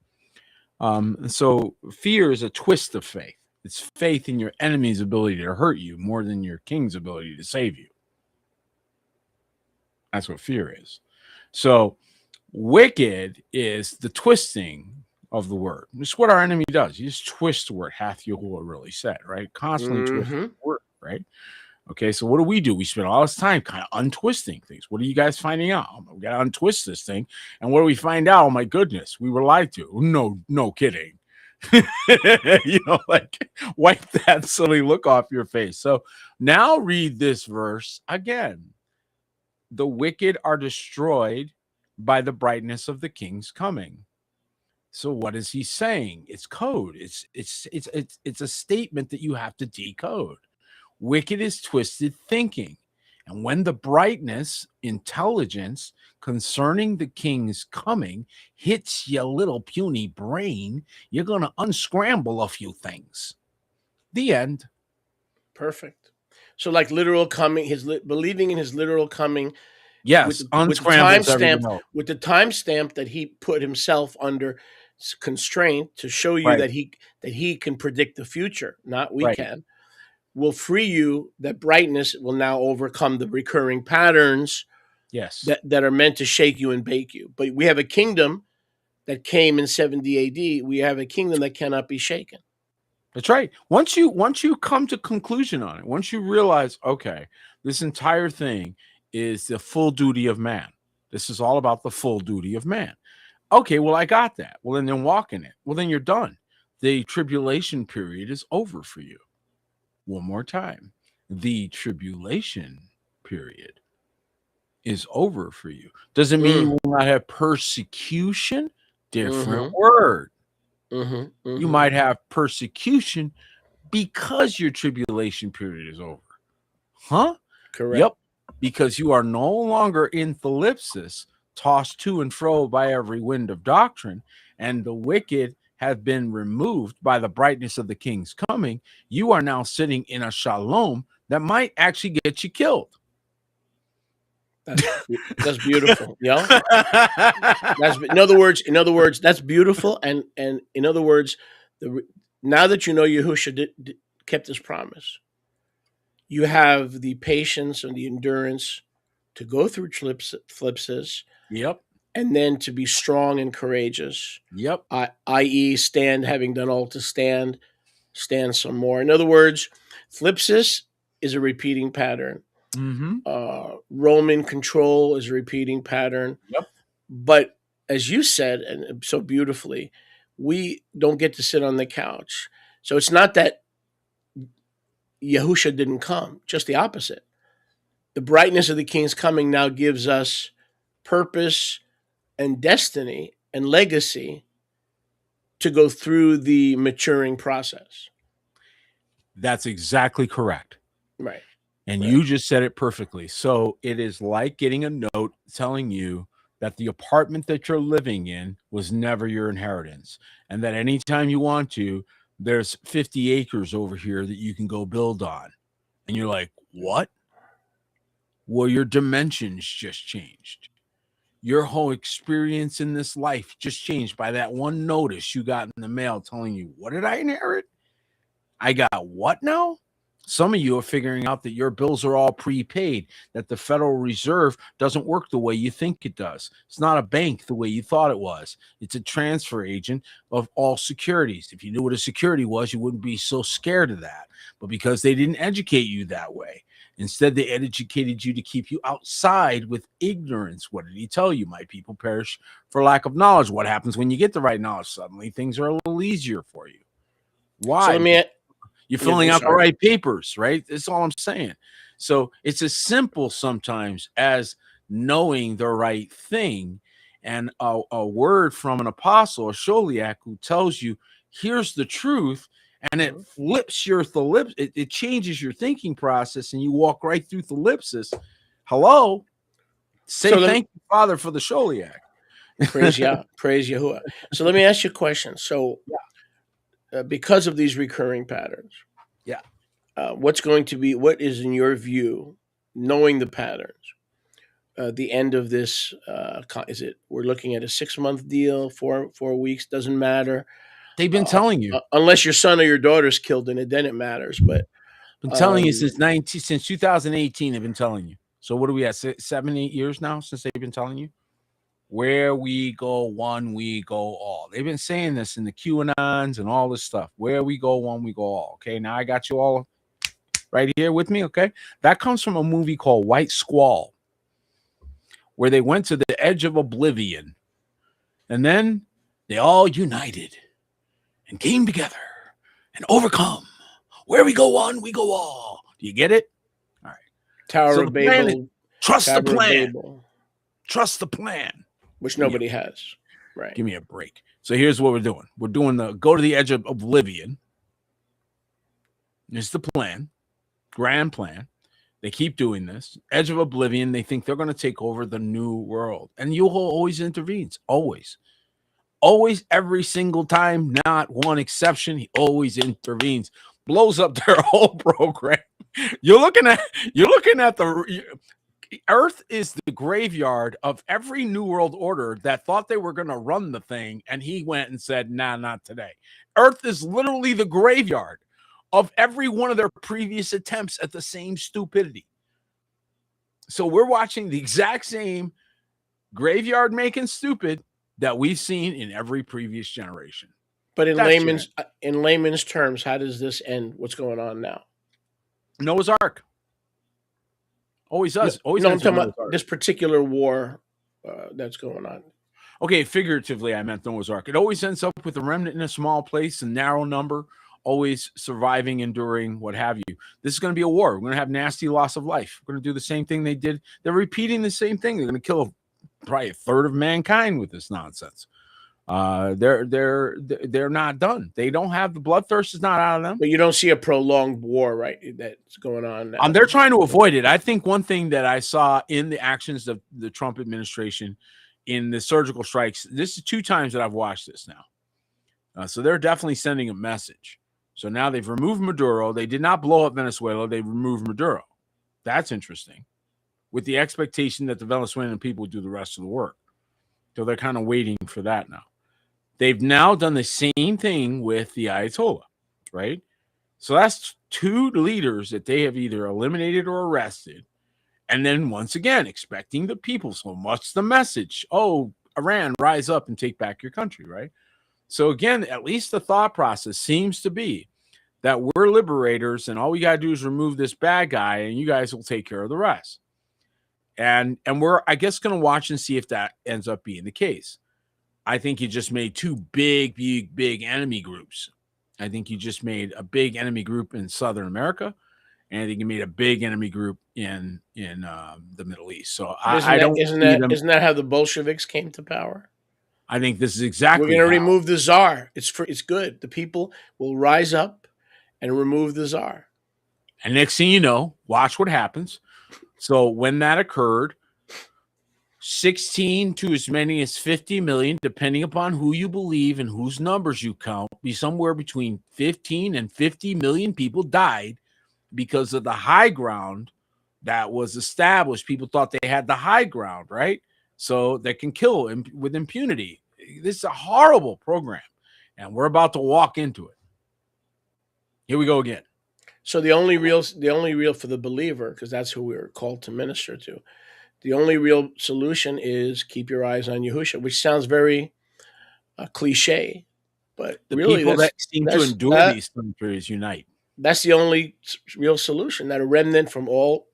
Speaker 2: So fear is a twist of faith. It's faith in your enemy's ability to hurt you more than your king's ability to save you. That's what fear is. So wicked is the twisting of the word. It's what our enemy does. You just twist the word. Hath Yahuwah really said, right? Constantly twist the word, right? Okay, so what do? We spend all this time kind of untwisting things. What are you guys finding out? We got to untwist this thing. And what do we find out? Oh, my goodness, we were lied to. No kidding. Like wipe that silly look off your face. So now read this verse again. The wicked are destroyed by the brightness of the king's coming. So what is he saying? It's code. It's a statement that you have to decode. Wicked is twisted thinking. And when the brightness, intelligence concerning the king's coming hits your little puny brain, you're going to unscramble a few things. The end.
Speaker 1: Perfect. So like literal coming, believing in his literal coming.
Speaker 2: Yes,
Speaker 1: with the timestamp that he put himself under constraint to show you that he can predict the future, not we can. Will free you. That brightness will now overcome the recurring patterns that are meant to shake you and bake you. But we have a kingdom that came in 70 AD. We have a kingdom that cannot be shaken.
Speaker 2: That's right. Once you come to conclusion on it, once you realize, okay, this entire thing is the full duty of man. This is all about the full duty of man. Okay, well, I got that. Well, then walk in it. Well, then you're done. The tribulation period is over for you. One more time. The tribulation period is over for you. Doesn't mean you will not have persecution. Different word. You might have persecution because your tribulation period is over. Huh?
Speaker 1: Correct.
Speaker 2: Yep. Because you are no longer in thalipsis, tossed to and fro by every wind of doctrine, and the wicked have been removed by the brightness of the king's coming. You are now sitting in a shalom that might actually get you killed.
Speaker 1: That's beautiful. Yeah. In other words, that's beautiful. And in other words, now that you know Yahushua kept his promise, you have the patience and the endurance to go through thalipsis.
Speaker 2: Yep.
Speaker 1: And then to be strong and courageous.
Speaker 2: Yep.
Speaker 1: I.e., stand, having done all to stand some more. In other words, thalipsis is a repeating pattern. Roman control is a repeating pattern.
Speaker 2: Yep.
Speaker 1: But as you said, and so beautifully, we don't get to sit on the couch. So it's not that Yahushua didn't come, just the opposite. The brightness of the king's coming now gives us purpose and destiny and legacy to go through the maturing process.
Speaker 2: That's exactly correct.
Speaker 1: Right.
Speaker 2: And you just said it perfectly. So it is like getting a note telling you that the apartment that you're living in was never your inheritance. And that anytime you want to, there's 50 acres over here that you can go build on. And you're like, what? Well, your dimensions just changed. Your whole experience in this life just changed by that one notice you got in the mail telling you, what did I inherit? I got what now? Some of you are figuring out that your bills are all prepaid, that the Federal Reserve doesn't work the way you think it does. It's not a bank the way you thought it was. It's a transfer agent of all securities. If you knew what a security was, you wouldn't be so scared of that. But because they didn't educate you that way, instead, they educated you to keep you outside with ignorance. What did he tell you? My people perish for lack of knowledge. What happens when you get the right knowledge? Suddenly, things are a little easier for you. Why?
Speaker 1: So
Speaker 2: you're filling out the right papers, right? That's all I'm saying. So it's as simple sometimes as knowing the right thing. And a word from an apostle, a sholiach, who tells you, here's the truth. And it flips your thalipsis. It changes your thinking process, and you walk right through thalipsis. Hello, say thank you, Father, for the sholiach.
Speaker 1: Praise Yah, praise Yahuwah. So let me ask you a question. So,
Speaker 2: Yeah.
Speaker 1: because of these recurring patterns,
Speaker 2: Yeah.
Speaker 1: what is in your view, knowing the patterns, the end of this? Is it we're looking at a 6 month deal, 4 weeks? Doesn't matter,
Speaker 2: They've been telling you.
Speaker 1: unless your son or your daughter's killed in it. Then it matters. But
Speaker 2: Been telling you
Speaker 1: um,
Speaker 2: since 2018. They've been telling you. So what are we at? 7, 8 years now since they've been telling you. Where we go one, we go all. They've been saying this in the QAnons and all this stuff. Where we go one, we go all. Okay, now I got you all right here with me. Okay, that comes from a movie called White Squall, where they went to the edge of oblivion, and then they all united and came together and overcome. Where we go one, we go all. Do you get it? All right.
Speaker 1: Tower
Speaker 2: So
Speaker 1: of
Speaker 2: the plan is
Speaker 1: Babel,
Speaker 2: trust the
Speaker 1: Tower of
Speaker 2: plan.
Speaker 1: Babel,
Speaker 2: Trust the plan.
Speaker 1: which nobody has. Right.
Speaker 2: Give me a break. So here's what we're doing. We're doing the go to the edge of oblivion. It's the plan, grand plan. They keep doing this. Edge of oblivion. They think they're going to take over the new world. And Yuho always intervenes. Always. Always, every single time, not one exception. He always intervenes. Blows up their whole program. You're looking at the Earth is the graveyard of every New World Order that thought they were going to run the thing, and he went and said, nah, not today. Earth is literally the graveyard of every one of their previous attempts at the same stupidity. So we're watching the exact same graveyard making stupid that we've seen in every previous generation.
Speaker 1: But in
Speaker 2: That's
Speaker 1: layman's terms, how does this end? What's going on now?
Speaker 2: Noah's Ark. Always does. Always
Speaker 1: No, I'm
Speaker 2: ends with
Speaker 1: talking
Speaker 2: Noah's
Speaker 1: about
Speaker 2: Ark.
Speaker 1: this particular war that's going on.
Speaker 2: Okay, figuratively, I meant Noah's Ark. It always ends up with a remnant in a small place, a narrow number, always surviving, enduring, what have you. This is going to be a war. We're going to have nasty loss of life. We're going to do the same thing they did. They're repeating the same thing. They're going to kill probably a third of mankind with this nonsense. They're not done. They don't have the bloodthirst is not out of them.
Speaker 1: But you don't see a prolonged war, right? That's going on now.
Speaker 2: They're trying to avoid it. I think one thing that I saw in the actions of the Trump administration in the surgical strikes, this is 2 times that I've watched this now. So they're definitely sending a message. So now they've removed Maduro. They did not blow up Venezuela. They removed Maduro. That's interesting. With the expectation that the Venezuelan people would do the rest of the work. So they're kind of waiting for that now. They've now done the same thing with the Ayatollah, right? So that's 2 leaders that they have either eliminated or arrested. And then once again, expecting the people. So much the message. Oh, Iran, rise up and take back your country, right? So again, at least the thought process seems to be that we're liberators and all we got to do is remove this bad guy and you guys will take care of the rest. And we're, I guess, going to watch and see if that ends up being the case. I think you just made 2 big enemy groups. I think you just made a big enemy group in Southern America, and I think you made a big enemy group in the Middle East. So
Speaker 1: isn't that how the Bolsheviks came to power?
Speaker 2: I think this is exactly.
Speaker 1: We're going to remove the czar. It's good. The people will rise up and remove the czar.
Speaker 2: And next thing you know, watch what happens. So when that occurred, 16 to as many as 50 million, depending upon who you believe and whose numbers you count, be somewhere between 15 and 50 million people died because of the high ground that was established. People thought they had the high ground, right? So they can kill with impunity. This is a horrible program, and we're about to walk into it. Here we go again.
Speaker 1: So the only real for the believer, because that's who we're called to minister to, the only real solution is keep your eyes on Yahushua, which sounds very cliche, but
Speaker 2: the
Speaker 1: really
Speaker 2: people that seem to endure these countries unite.
Speaker 1: That's the only real solution. That a remnant from all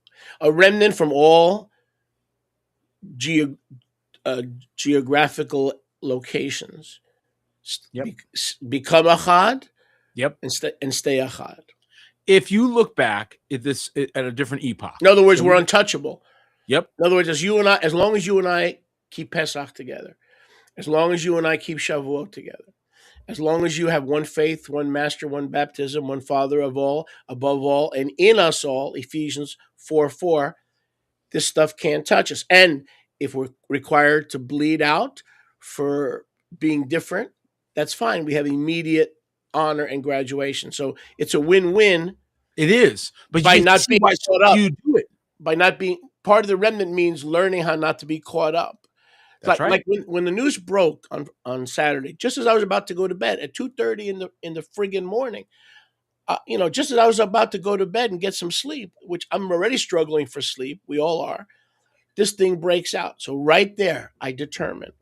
Speaker 1: geographical locations become achad.
Speaker 2: Yep,
Speaker 1: and stay achad.
Speaker 2: If you look back at this at a different epoch,
Speaker 1: in other words, we're untouchable.
Speaker 2: Yep.
Speaker 1: In other words, as long as you and I keep Pesach together, as long as you and I keep Shavuot together, as long as you have one faith, one master, one baptism, one Father of all, above all, and in us all, Ephesians 4:4, this stuff can't touch us. And if we're required to bleed out for being different, that's fine. We have immediate honor and graduation. So it's a win-win
Speaker 2: It is, but
Speaker 1: by
Speaker 2: you can
Speaker 1: not
Speaker 2: see
Speaker 1: being
Speaker 2: why so
Speaker 1: caught up.
Speaker 2: few do it.
Speaker 1: By not being part of the remnant means learning how not to be caught up.
Speaker 2: That's right.
Speaker 1: Like when the news broke on Saturday, just as I was about to go to bed at 2:30 in the friggin' morning, just as I was about to go to bed and get some sleep, which I'm already struggling for sleep, we all are, this thing breaks out. So right there, I determined,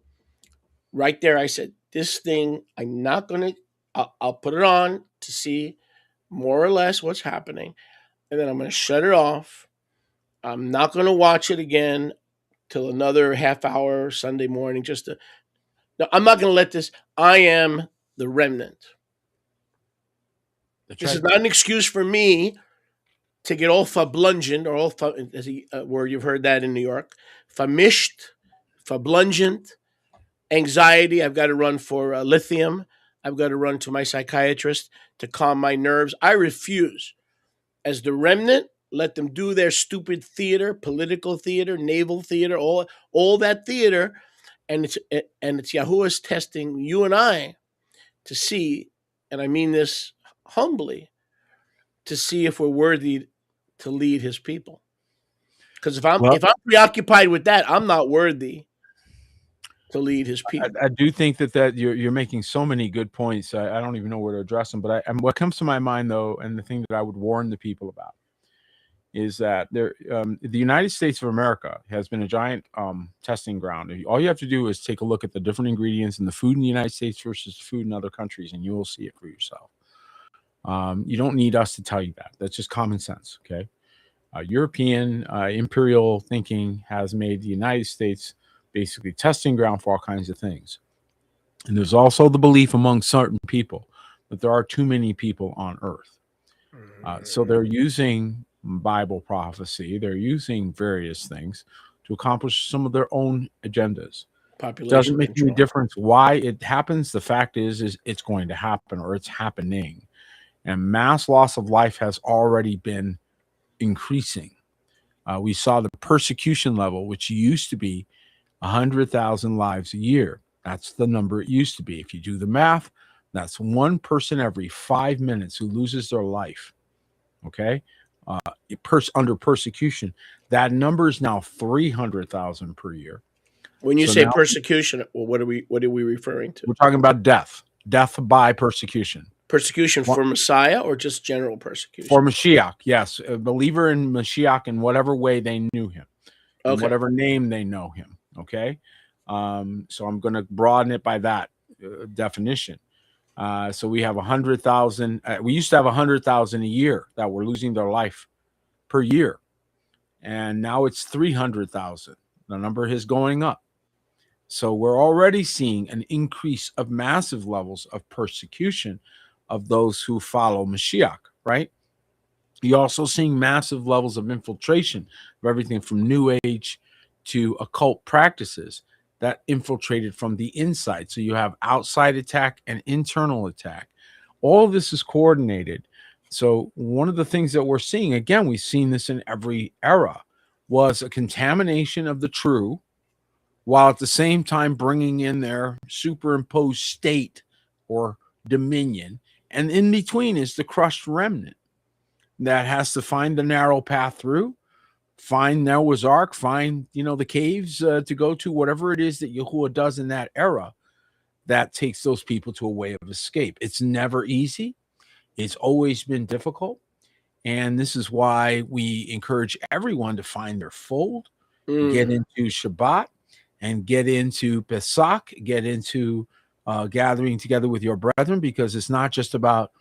Speaker 1: right there, I said, this thing, I'm not going to, I'll put it on to see more or less what's happening. And then I'm going to shut it off. I'm not going to watch it again till another half hour Sunday morning. No, I'm not going to let this, I am the remnant.
Speaker 2: That's
Speaker 1: This is
Speaker 2: right.
Speaker 1: not an excuse for me to get all fablungent, or all as a word you've heard that in New York, famished, fablungent, anxiety. I've got to run for lithium. I've got to run to my psychiatrist to calm my nerves. I refuse. As the remnant, let them do their stupid theater, political theater, naval theater, all that theater, and it's Yahuwah's testing you and I to see, and I mean this humbly, to see if we're worthy to lead His people. Because
Speaker 2: Well,
Speaker 1: if I'm preoccupied with that, I'm not worthy to lead His people.
Speaker 2: I do think that you're making so many good points. I don't even know where to address them. But what comes to my mind though, and the thing that I would warn the people about, is that the United States of America has been a giant testing ground. All you have to do is take a look at the different ingredients in the food in the United States versus food in other countries, and you will see it for yourself. You don't need us to tell you that. That's just common sense. Okay. European imperial thinking has made the United States basically testing ground for all kinds of things. And there's also the belief among certain people that there are too many people on earth. So they're using Bible prophecy, they're using various things to accomplish some of their own agendas. Doesn't
Speaker 1: Population
Speaker 2: make any
Speaker 1: control.
Speaker 2: difference why it happens. The fact is it's going to happen, or it's happening. And mass loss of life has already been increasing. We saw the persecution level, which used to be 100,000 lives a year. That's the number it used to be. If you do the math, that's one person every 5 minutes who loses their life. Okay. Under persecution. That number is now 300,000 per year.
Speaker 1: When you
Speaker 2: So
Speaker 1: say
Speaker 2: now
Speaker 1: persecution, well, what are we referring to?
Speaker 2: we're talking about death by persecution.
Speaker 1: Persecution for Messiah or just general persecution?
Speaker 2: For Mashiach, yes. A believer in Mashiach in whatever way they knew him, in
Speaker 1: Okay.
Speaker 2: whatever name they know him. Okay. So I'm going to broaden it by that definition. So we have 100,000. We used to have 100,000 a year that were losing their life per year. And now it's 300,000. The number is going up. So we're already seeing an increase of massive levels of persecution of those who follow Mashiach, right? You're also seeing massive levels of infiltration of everything from New Age to occult practices that infiltrated from the inside. So you have outside attack and internal attack. All of this is coordinated. So one of the things that we're seeing, again, we've seen this in every era, was a contamination of the true, while at the same time bringing in their superimposed state or dominion. And in between is the crushed remnant that has to find the narrow path through, find Noah's Ark, find, the caves to go to, whatever it is that Yahuwah does in that era that takes those people to a way of escape. It's never easy. It's always been difficult. And this is why we encourage everyone to find their fold, get into Shabbat, and get into Pesach, get into gathering together with your brethren, because it's not just about,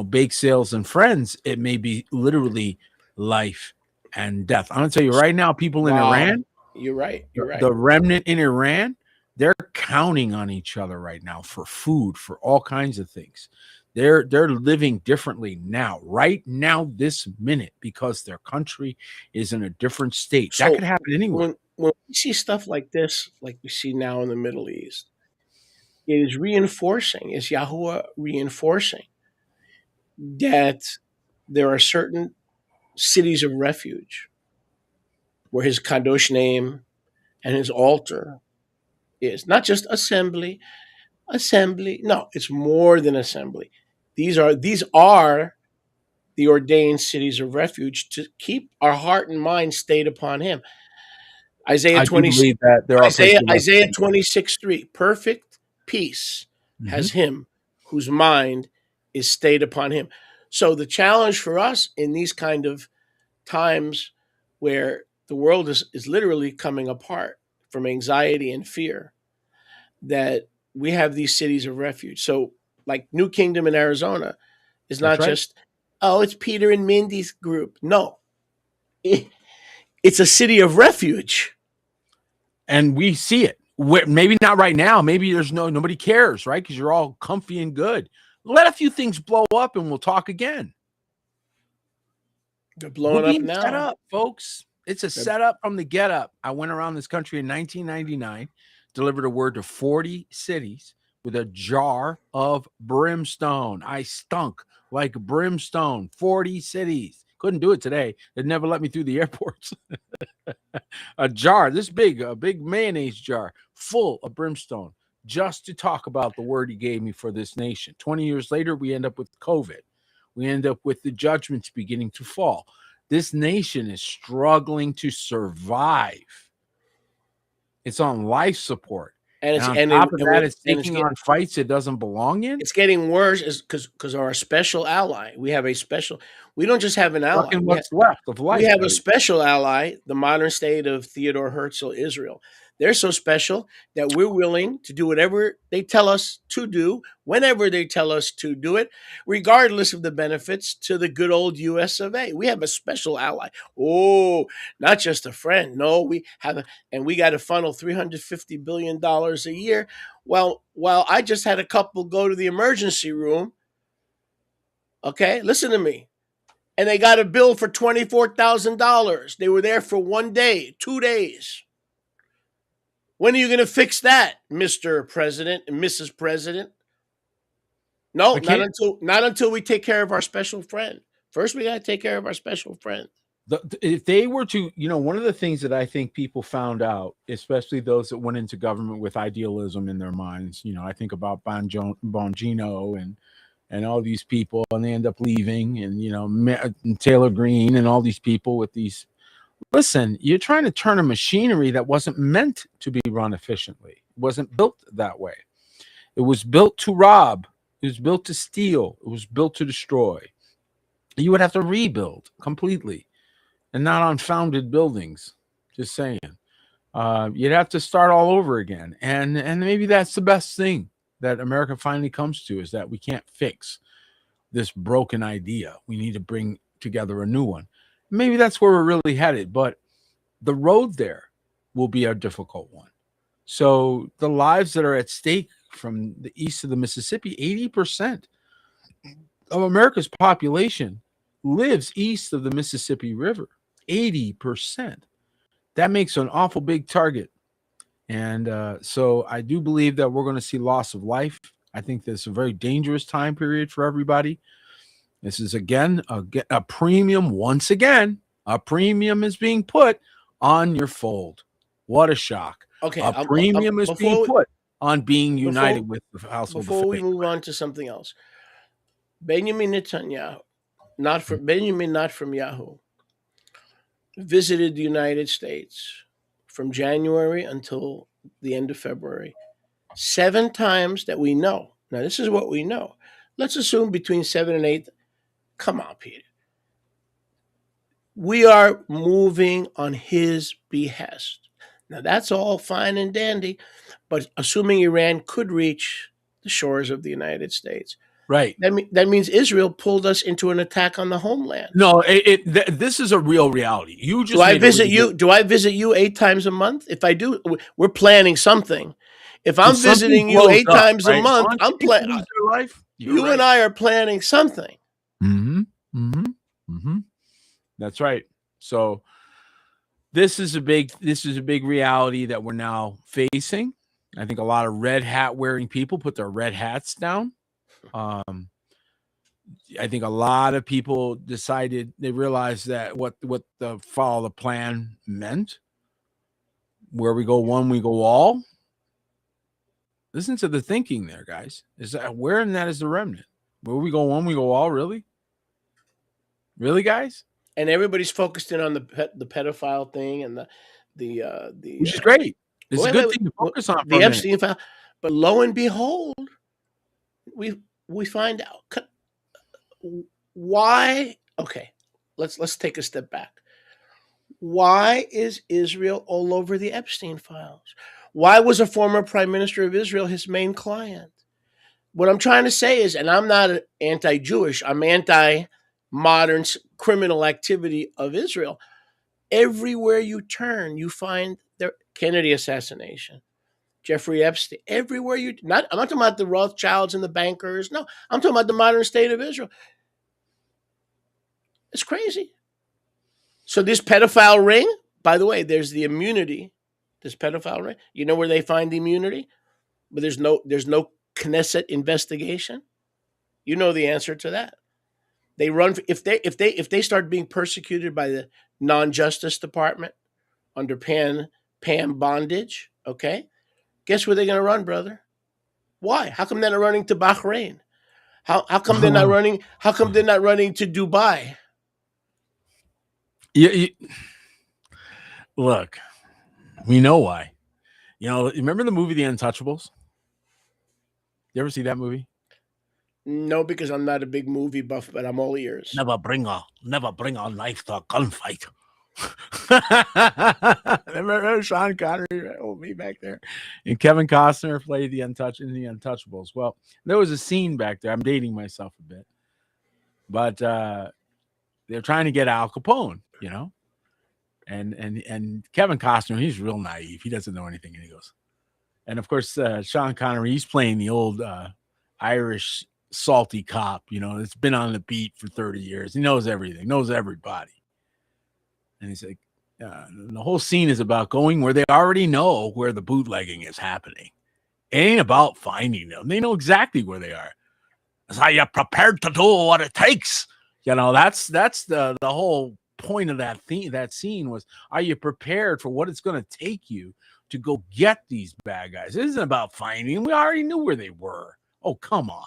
Speaker 2: bake sales and friends. It may be literally life and death. I'm going to tell you right now, people in Iran,
Speaker 1: You're right.
Speaker 2: the remnant in Iran, they're counting on each other right now for food, for all kinds of things. They're living differently now, right now, this minute, because their country is in a different state.
Speaker 1: So
Speaker 2: that could happen anywhere.
Speaker 1: When we see stuff like this, like we see now in the Middle East, it is reinforcing, is Yahuwah reinforcing that there are certain cities of refuge where His Kadosh name and His altar is. Not just assembly. No, it's more than assembly. These are the ordained cities of refuge to keep our heart and mind stayed upon him. Isaiah
Speaker 2: I do
Speaker 1: 20,
Speaker 2: believe that there are places of
Speaker 1: Isaiah
Speaker 2: refuge.
Speaker 1: 26:3. Perfect peace
Speaker 2: Mhm.
Speaker 1: has him whose mind is stayed upon him. So the challenge for us in these kind of times where the world is literally coming apart from anxiety and fear, that we have these cities of refuge. So like New Kingdom in Arizona is
Speaker 2: That's
Speaker 1: not
Speaker 2: right.
Speaker 1: just, oh, it's Peter and Mindy's group. No, it's a city of refuge.
Speaker 2: And we see it. Maybe not right now. Maybe there's nobody cares, right? Because you're all comfy and good. Let a few things blow up, and we'll talk again.
Speaker 1: They're
Speaker 2: We're
Speaker 1: blowing up
Speaker 2: being set
Speaker 1: now.
Speaker 2: up, folks. It's a setup from the get up. I went around this country in 1999, delivered a word to 40 cities with a jar of brimstone. I stunk like brimstone. 40 cities. Couldn't do it today. They'd never let me through the airports. A jar this big, a big mayonnaise jar full of brimstone, just to talk about the word he gave me for this nation. 20 years later, we end up with COVID. We end up with the judgments beginning to fall. This nation is struggling to survive. It's on life support.
Speaker 1: And
Speaker 2: And
Speaker 1: it's
Speaker 2: on
Speaker 1: and
Speaker 2: top of that,
Speaker 1: it,
Speaker 2: it's taking on fights it doesn't belong in.
Speaker 1: it's getting worse is because our special ally. We have a special. We don't just have an ally.
Speaker 2: Fucking what's left of
Speaker 1: We
Speaker 2: life,
Speaker 1: have a
Speaker 2: buddy.
Speaker 1: special ally, the modern state of Theodore Herzl, Israel. They're so special that we're willing to do whatever they tell us to do, whenever they tell us to do it, regardless of the benefits to the good old US of A. We have a special ally. Oh, not just a friend. No, we have, and we got to funnel $350 billion a year. Well, while I just had a couple go to the emergency room, okay, listen to me, and they got a bill for $24,000. They were there for 1 day, 2 days. When are you going to fix that, Mr. President and Mrs. President? No,
Speaker 2: I can't.
Speaker 1: not until we take care of our special friend. First, we got to take care of our special friend.
Speaker 2: If they were to, one of the things that I think people found out, especially those that went into government with idealism in their minds, I think about Bongino and all these people, and they end up leaving, and Taylor Green and all these people with these. Listen, you're trying to turn a machinery that wasn't meant to be run efficiently. It wasn't built that way. It was built to rob. It was built to steal. It was built to destroy. You would have to rebuild completely, and not on founded buildings. Just saying. You'd have to start all over again, and maybe that's the best thing that America finally comes to, is that we can't fix this broken idea. We need to bring together a new one. Maybe that's where we're really headed, but the road there will be a difficult one. So the lives that are at stake from the east of the Mississippi, 80% of America's population lives east of the Mississippi River. 80%. That makes an awful big target. And so I do believe that we're going to see loss of life. I think this is a very dangerous time period for everybody. This is, again, a premium. Once again, a premium is being put on your fold. What a shock.
Speaker 1: Okay,
Speaker 2: A premium is being put on being united with the household of faith.
Speaker 1: Before we move on to something else, Benjamin Netanyahu, not from Yahoo, visited the United States from January until the end of February 7 times that we know. Now, this is what we know. Let's assume between 7 and 8. Come on, Peter. We are moving on his behest. Now, that's all fine and dandy, but assuming Iran could reach the shores of the United States,
Speaker 2: right?
Speaker 1: That means Israel pulled us into an attack on the homeland.
Speaker 2: No, this is a real reality. You just
Speaker 1: do I visit you? Do I visit you 8 times a month? If I do, we're planning something. If I'm visiting you 8 times a month, I'm planning. You and I are planning something.
Speaker 2: Mm-hmm. Mm-hmm. Mm-hmm. That's right. So this is a big reality that we're now facing. I think a lot of red hat wearing people put their red hats down. I think a lot of people decided, they realized that what the follow the plan meant. Where we go one, we go all. Listen to the thinking there, guys. Is that where in that is the remnant? Where we go one, we go all. Really, really, guys.
Speaker 1: And everybody's focused in on the pedophile thing and
Speaker 2: Which is great. It's a
Speaker 1: wait,
Speaker 2: good
Speaker 1: wait,
Speaker 2: thing to
Speaker 1: wait,
Speaker 2: focus on for
Speaker 1: the
Speaker 2: a minute.
Speaker 1: Epstein file. But lo and behold, we find out why. Okay, let's take a step back. Why is Israel all over the Epstein files? Why was a former prime minister of Israel his main client? What I'm trying to say is, and I'm not anti-Jewish, I'm anti-modern criminal activity of Israel. Everywhere you turn, you find the Kennedy assassination, Jeffrey Epstein. Everywhere I'm not talking about the Rothschilds and the bankers. No, I'm talking about the modern state of Israel. It's crazy. So this pedophile ring, by the way, there's the immunity. This pedophile ring. You know where they find the immunity? But there's no Knesset investigation. You know the answer to that. They run if they start being persecuted by the non-justice department under Pam bondage. Okay, guess where they're going to run, brother? Why? How come they're not running to Bahrain? How come they're not running? How come they're not running to Dubai?
Speaker 2: Look, we know why. You know, remember the movie The Untouchables? You ever see that movie?
Speaker 1: No, because I'm not a big movie buff, but I'm all ears.
Speaker 2: Never bring a knife to a gunfight. Remember Sean Connery, me back there, and Kevin Costner played the Untouchables. Well, there was a scene back there. I'm dating myself a bit, but they're trying to get Al Capone, you know, and Kevin Costner, he's real naive. He doesn't know anything, and he goes, and of course, Sean Connery, he's playing the old Irish salty cop, you know, it's been on the beat for 30 years. He knows everything, knows everybody. And he's like, the whole scene is about going where they already know where the bootlegging is happening. It ain't about finding them. They know exactly where they are. That's how you're prepared to do what it takes. You know, that's the whole point of that scene was, are you prepared for what it's going to take you to go get these bad guys? It isn't about finding them. We already knew where they were. Oh, come on.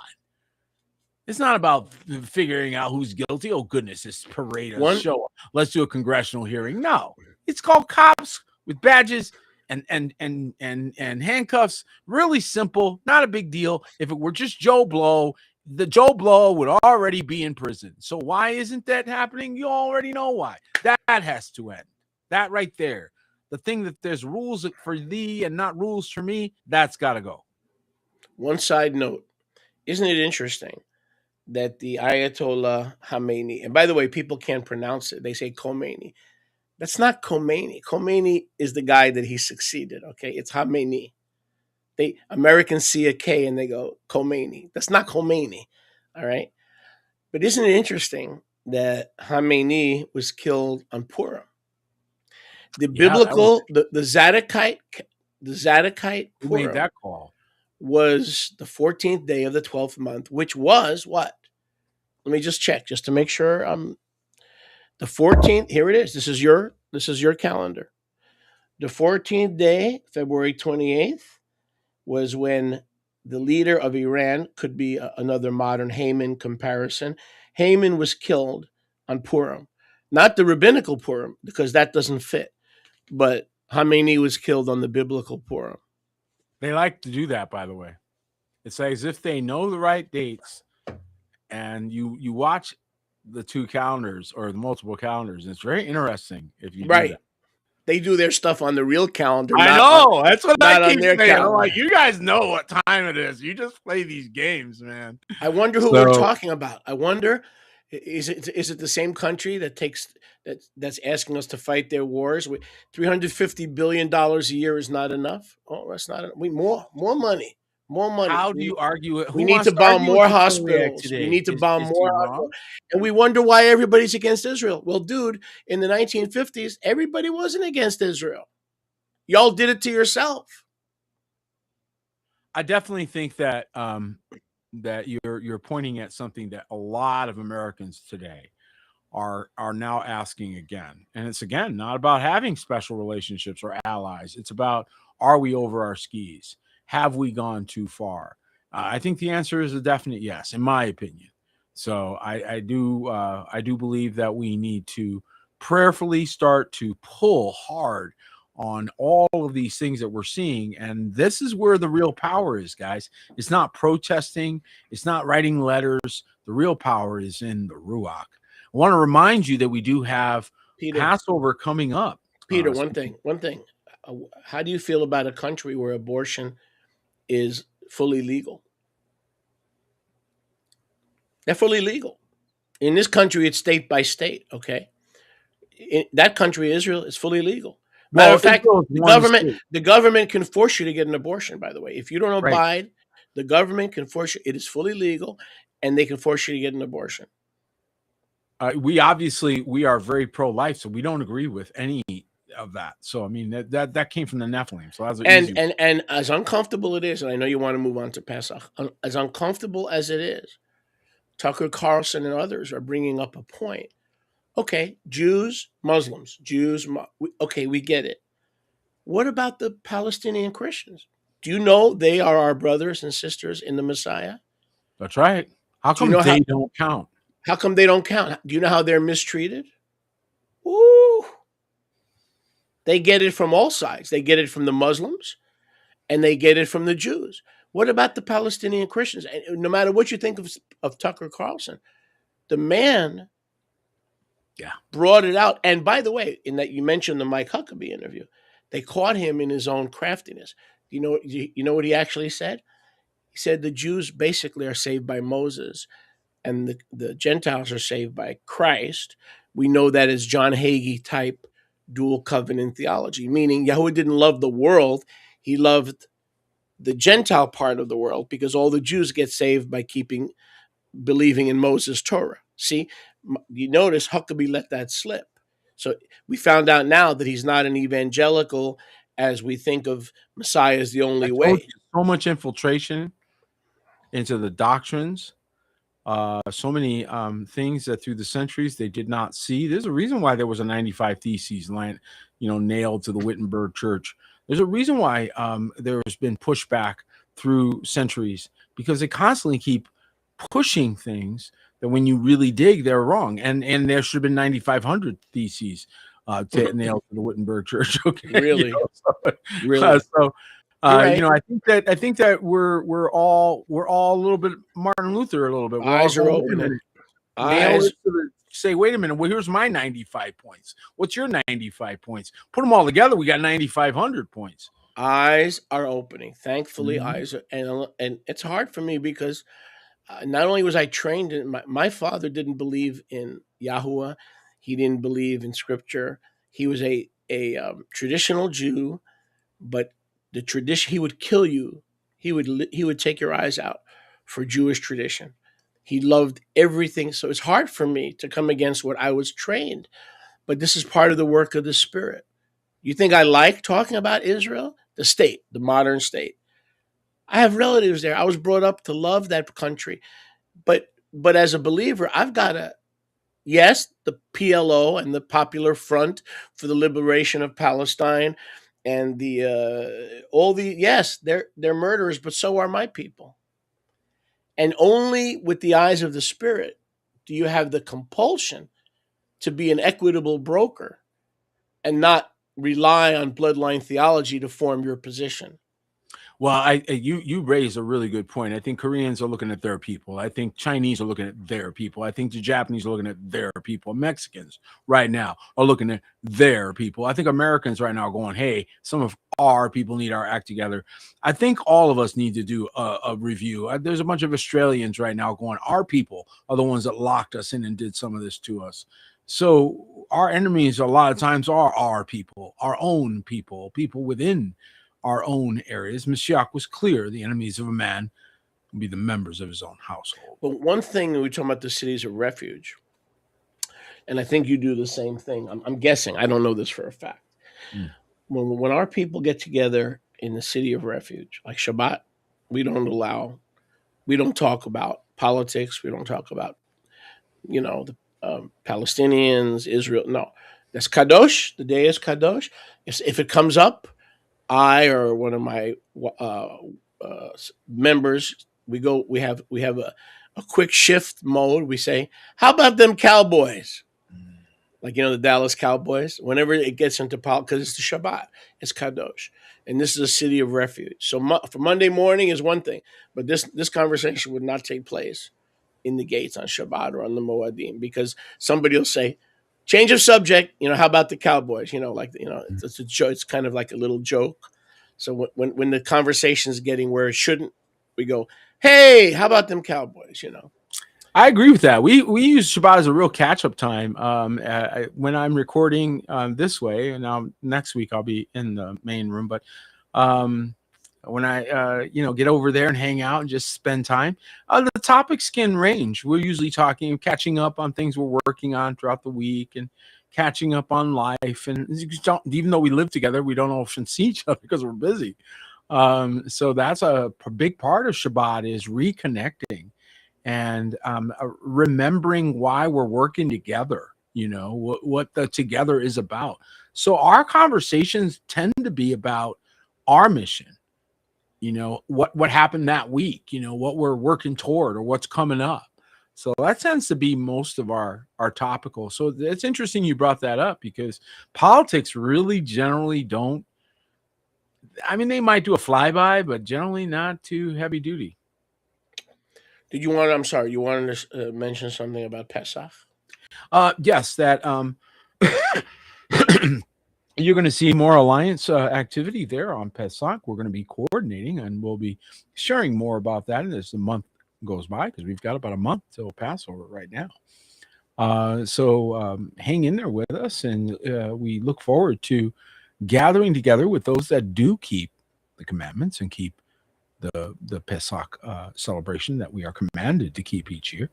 Speaker 2: It's not about figuring out who's guilty. Oh, goodness, this parade show. Let's do a congressional hearing. No, it's called cops with badges and handcuffs. Really simple, not a big deal. If it were just Joe Blow, the Joe Blow would already be in prison. So why isn't that happening? You already know why. That has to end. That right there. The thing that there's rules for thee and not rules for me, that's got to go.
Speaker 1: One side note, isn't it interesting that the Ayatollah Khamenei, and by the way, people can't pronounce it. They say Khomeini. That's not Khomeini. Khomeini is the guy that he succeeded. Okay, it's Khamenei. Americans see a K and they go Khomeini. That's not Khomeini. All right, but isn't it interesting that Khamenei was killed on Purim? The biblical, the Zadokite Purim.
Speaker 2: Who made that call?
Speaker 1: Was the 14th day of the 12th month, which was what? Let me just check, just to make sure I'm the 14th. Here it is. This is your calendar. The 14th day, February 28th, was when the leader of Iran, could be another modern Haman comparison. Haman was killed on Purim, not the rabbinical Purim, because that doesn't fit, but Khamenei was killed on the biblical Purim.
Speaker 2: They like to do that, by the way. It's as if they know the right dates, and you watch the two calendars or the multiple calendars. And it's very interesting if you do that.
Speaker 1: They do their stuff on the real calendar.
Speaker 2: I know. That's what I keep saying. I'm like, you guys know what time it is. You just play these games, man.
Speaker 1: I wonder who we're talking about. I wonder, is it the same country that's asking us to fight their wars? $350 billion a year is not enough. Oh, that's not enough. More money. More money.
Speaker 2: How do you argue it?
Speaker 1: We need to bomb more hospitals. We need to bomb more hospitals. And we wonder why everybody's against Israel. Well, dude, in the 1950s, everybody wasn't against Israel. Y'all did it to yourself.
Speaker 2: I definitely think that that you're pointing at something that a lot of Americans today are now asking again. And it's, again, not about having special relationships or allies. It's about, are we over our skis? have we gone too far? I think the answer is a definite yes, in my opinion. So I do believe that we need to prayerfully start to pull hard on all of these things that we're seeing. And this is where the real power is, guys. It's not protesting, it's not writing letters. The real power is in the Ruach. I want to remind you that we do have
Speaker 1: Peter,
Speaker 2: Passover coming up.
Speaker 1: Peter, one thing. How do you feel about a country where abortion is fully legal? They're fully legal. In this country, it's state by state. Okay, in that country, Israel, is fully legal. Matter
Speaker 2: Well,
Speaker 1: of fact,
Speaker 2: Israel is
Speaker 1: the
Speaker 2: one
Speaker 1: government
Speaker 2: state.
Speaker 1: the government can force you to get an abortion. By the way, if you don't
Speaker 2: Right.
Speaker 1: abide, the government can force you. It is fully legal, and they can force you to get an abortion.
Speaker 2: We are very pro-life, so we don't agree with any of that. So I mean that came from the Nephilim. So that's an easy.
Speaker 1: And as uncomfortable it is, and I know you want to move on to Pesach, as uncomfortable as it is, Tucker Carlson and others are bringing up a point. Okay, Jews, Muslims, okay, we get it. What about the Palestinian Christians? Do you know they are our brothers and sisters in the Messiah?
Speaker 2: That's right. How
Speaker 1: Do you
Speaker 2: come
Speaker 1: know
Speaker 2: they don't count?
Speaker 1: How come they don't count? Do you know how they're mistreated? Ooh. They get it from all sides. They get it from the Muslims and they get it from the Jews. What about the Palestinian Christians? And no matter what you think of Tucker Carlson, the man brought it out. And by the way, in that you mentioned the Mike Huckabee interview, they caught him in his own craftiness. You know what he actually said? He said the Jews basically are saved by Moses and the Gentiles are saved by Christ. We know that as John Hagee type dual covenant theology, meaning Yahweh didn't love the world. He loved the Gentile part of the world because all the Jews get saved by believing in Moses' Torah. See, you notice Huckabee let that slip. So we found out now that he's not an evangelical as we think of Messiah as the only way.
Speaker 2: So much infiltration into the doctrines, so many things that through the centuries they did not see. There's a reason why there was a 95 Theses nailed to the Wittenberg Church. There's a reason why there's been pushback through centuries, because they constantly keep pushing things that when you really dig, they're wrong. And there should have been 9,500 Theses to nail to the Wittenberg Church. Okay,
Speaker 1: Really, really.
Speaker 2: Right. I think that we're all a little bit Martin Luther a little bit.
Speaker 1: Eyes are open.
Speaker 2: Say, wait a minute. Well, here's my 95 points. What's your 95 points? Put them all together. We got 9,500 points.
Speaker 1: Eyes are opening. Thankfully, eyes are, and it's hard for me because not only was I trained in my father didn't believe in Yahuwah, he didn't believe in Scripture. He was a traditional Jew, but the tradition, he would kill you. He would take your eyes out for Jewish tradition. He loved everything. So it's hard for me to come against what I was trained. But this is part of the work of the Spirit. You think I like talking about Israel? The state, the modern state. I have relatives there. I was brought up to love that country. But as a believer, I've got to, yes, the PLO and the Popular Front for the Liberation of Palestine and yes, they're murderers, but so are my people. And only with the eyes of the Spirit do you have the compulsion to be an equitable broker and not rely on bloodline theology to form your position.
Speaker 2: Well, you raise a really good point. I think Koreans are looking at their people. I think Chinese are looking at their people. I think the Japanese are looking at their people. Mexicans right now are looking at their people. I think Americans right now are going, hey, some of our people need our act together. I think all of us need to do a review. There's a bunch of Australians right now going, our people are the ones that locked us in and did some of this to us. So our enemies a lot of times are our people, our own people, people within our own areas. Mashiach was clear: the enemies of a man will be the members of his own household.
Speaker 1: But one thing, we're talking about the cities of refuge, and I think you do the same thing. I'm guessing. I don't know this for a fact. When our people get together in the city of refuge, like Shabbat, we don't talk about politics. We don't talk about, the Palestinians, Israel. No, that's Kadosh. The day is Kadosh. If it comes up, I or one of my members, we have a quick shift mode. We say, "How about them Cowboys?" Like, the Dallas Cowboys. Whenever it gets into politics, because it's the Shabbat, it's Kadosh, and this is a city of refuge. So for Monday morning is one thing, but this conversation would not take place in the gates on Shabbat or on the Moadim, because somebody will say, "Change of subject." How about the Cowboys? It's a joke. It's kind of like a little joke. So when the conversation is getting where it shouldn't, we go, "Hey, how about them Cowboys?"
Speaker 2: I agree with that. We use Shabbat as a real catch up time. When I'm recording this way, and now next week I'll be in the main room, but when I get over there and hang out and just spend time, the topics can range. We're usually catching up on things we're working on throughout the week, and catching up on life. And even though we live together, we don't often see each other because we're busy. So that's a big part of Shabbat, is reconnecting and remembering why we're working together, what the together is about. So our conversations tend to be about our mission, what happened that week, what we're working toward or what's coming up. So that tends to be most of our topical. So it's interesting you brought that up, because politics really generally don't, they might do a flyby, but generally not too heavy duty.
Speaker 1: You wanted to mention something about Pesach?
Speaker 2: Yes, that you're going to see more alliance activity there on Pesach. We're going to be coordinating, and we'll be sharing more about that as the month goes by, because we've got about a month till Passover right now. So hang in there with us, and we look forward to gathering together with those that do keep the commandments and keep the Pesach celebration that we are commanded to keep each year.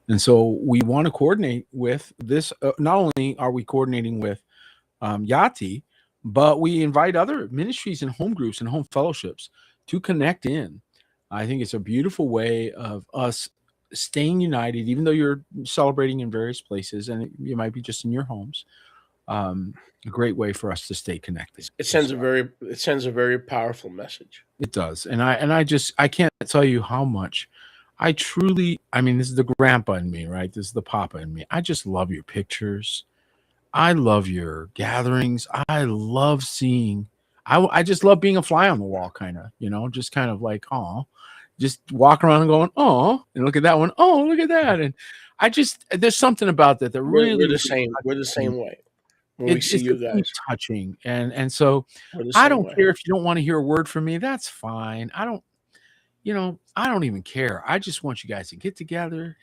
Speaker 2: And so we want to coordinate with this. Not only are we coordinating with Yati, but we invite other ministries and home groups and home fellowships to connect in. I think it's a beautiful way of us staying united, even though you're celebrating in various places, and you might be just in your homes. A great way for us to stay connected.
Speaker 1: It sends a very powerful message.
Speaker 2: It does. And I can't tell you how much I truly, this is the grandpa in me, right? This is the papa in me. I just love your pictures. I love your gatherings. I love seeing, I just love being a fly on the wall, kind of, just kind of like, oh, just walk around and going, oh, and look at that one. Oh, look at that. And there's something about that really.
Speaker 1: We're the same. We're the same way. When we see you guys,
Speaker 2: touching, and so I don't care if you don't want to hear a word from me. That's fine. I don't even care. I just want you guys to get together.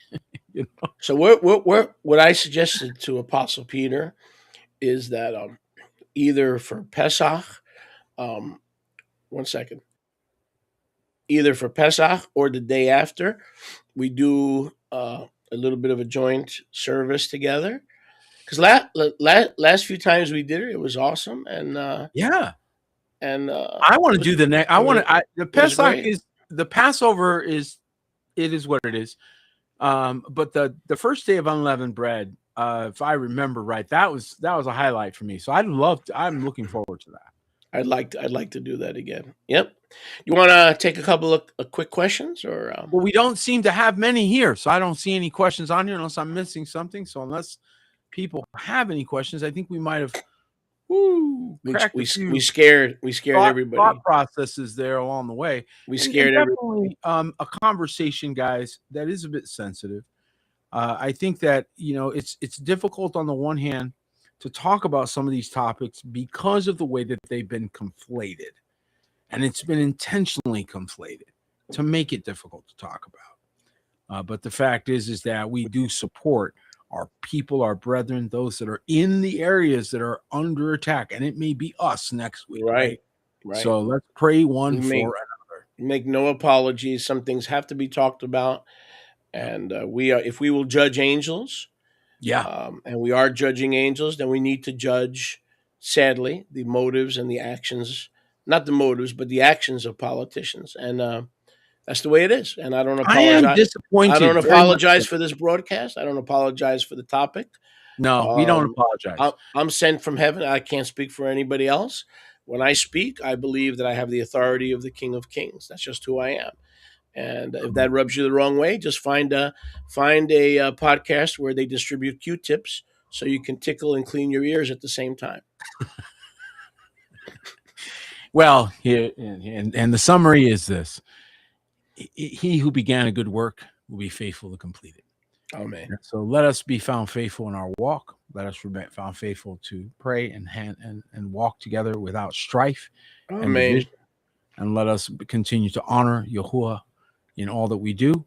Speaker 1: So what I suggested to Apostle Peter is that either for Pesach, either for Pesach or the day after, we do a little bit of a joint service together. Because last few times we did it, it was awesome, and
Speaker 2: yeah,
Speaker 1: and
Speaker 2: I want to do the next. The Pesach is the Passover is what it is, but the first day of unleavened bread, if I remember right, that was a highlight for me. So I'm looking forward to that.
Speaker 1: I'd like to do that again. Yep. You want to take a couple of quick questions, or
Speaker 2: well, we don't seem to have many here, so I don't see any questions on here unless I'm missing something. So unless people have any questions, I think we might have
Speaker 1: we scared everybody.
Speaker 2: Thought processes there along the way.
Speaker 1: We scared
Speaker 2: everybody. A conversation, guys, that is a bit sensitive. I think that it's difficult on the one hand to talk about some of these topics because of the way that they've been conflated, and it's been intentionally conflated to make it difficult to talk about. But the fact is that we do support our people, our brethren, those that are in the areas that are under attack, and it may be us next week.
Speaker 1: Right.
Speaker 2: So let's pray for another.
Speaker 1: Make no apologies. Some things have to be talked about, and if we will judge angels, and we are judging angels, then we need to judge, sadly, the motives and the actions, not the motives, but the actions of politicians, and that's the way it is, and I don't apologize.
Speaker 2: I am disappointed.
Speaker 1: I don't apologize for this broadcast. I don't apologize for the topic.
Speaker 2: No, we don't apologize.
Speaker 1: I'm sent from heaven. I can't speak for anybody else, when I speak, I believe that I have the authority of the King of Kings. That's just who I am. And if that rubs you the wrong way, just find a podcast where they distribute Q-tips so you can tickle and clean your ears at the same time.
Speaker 2: Well, here and the summary is this: he who began a good work will be faithful to complete it.
Speaker 1: Amen.
Speaker 2: So let us be found faithful in our walk. Let us be found faithful to pray and walk together without strife and
Speaker 1: Amen.
Speaker 2: division. And let us continue to honor Yahuwah in all that we do.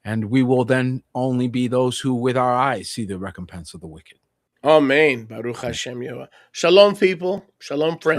Speaker 2: And we will then only be those who with our eyes see the recompense of the wicked.
Speaker 1: Amen. Baruch Hashem Yehovah. Shalom, people. Shalom, friends.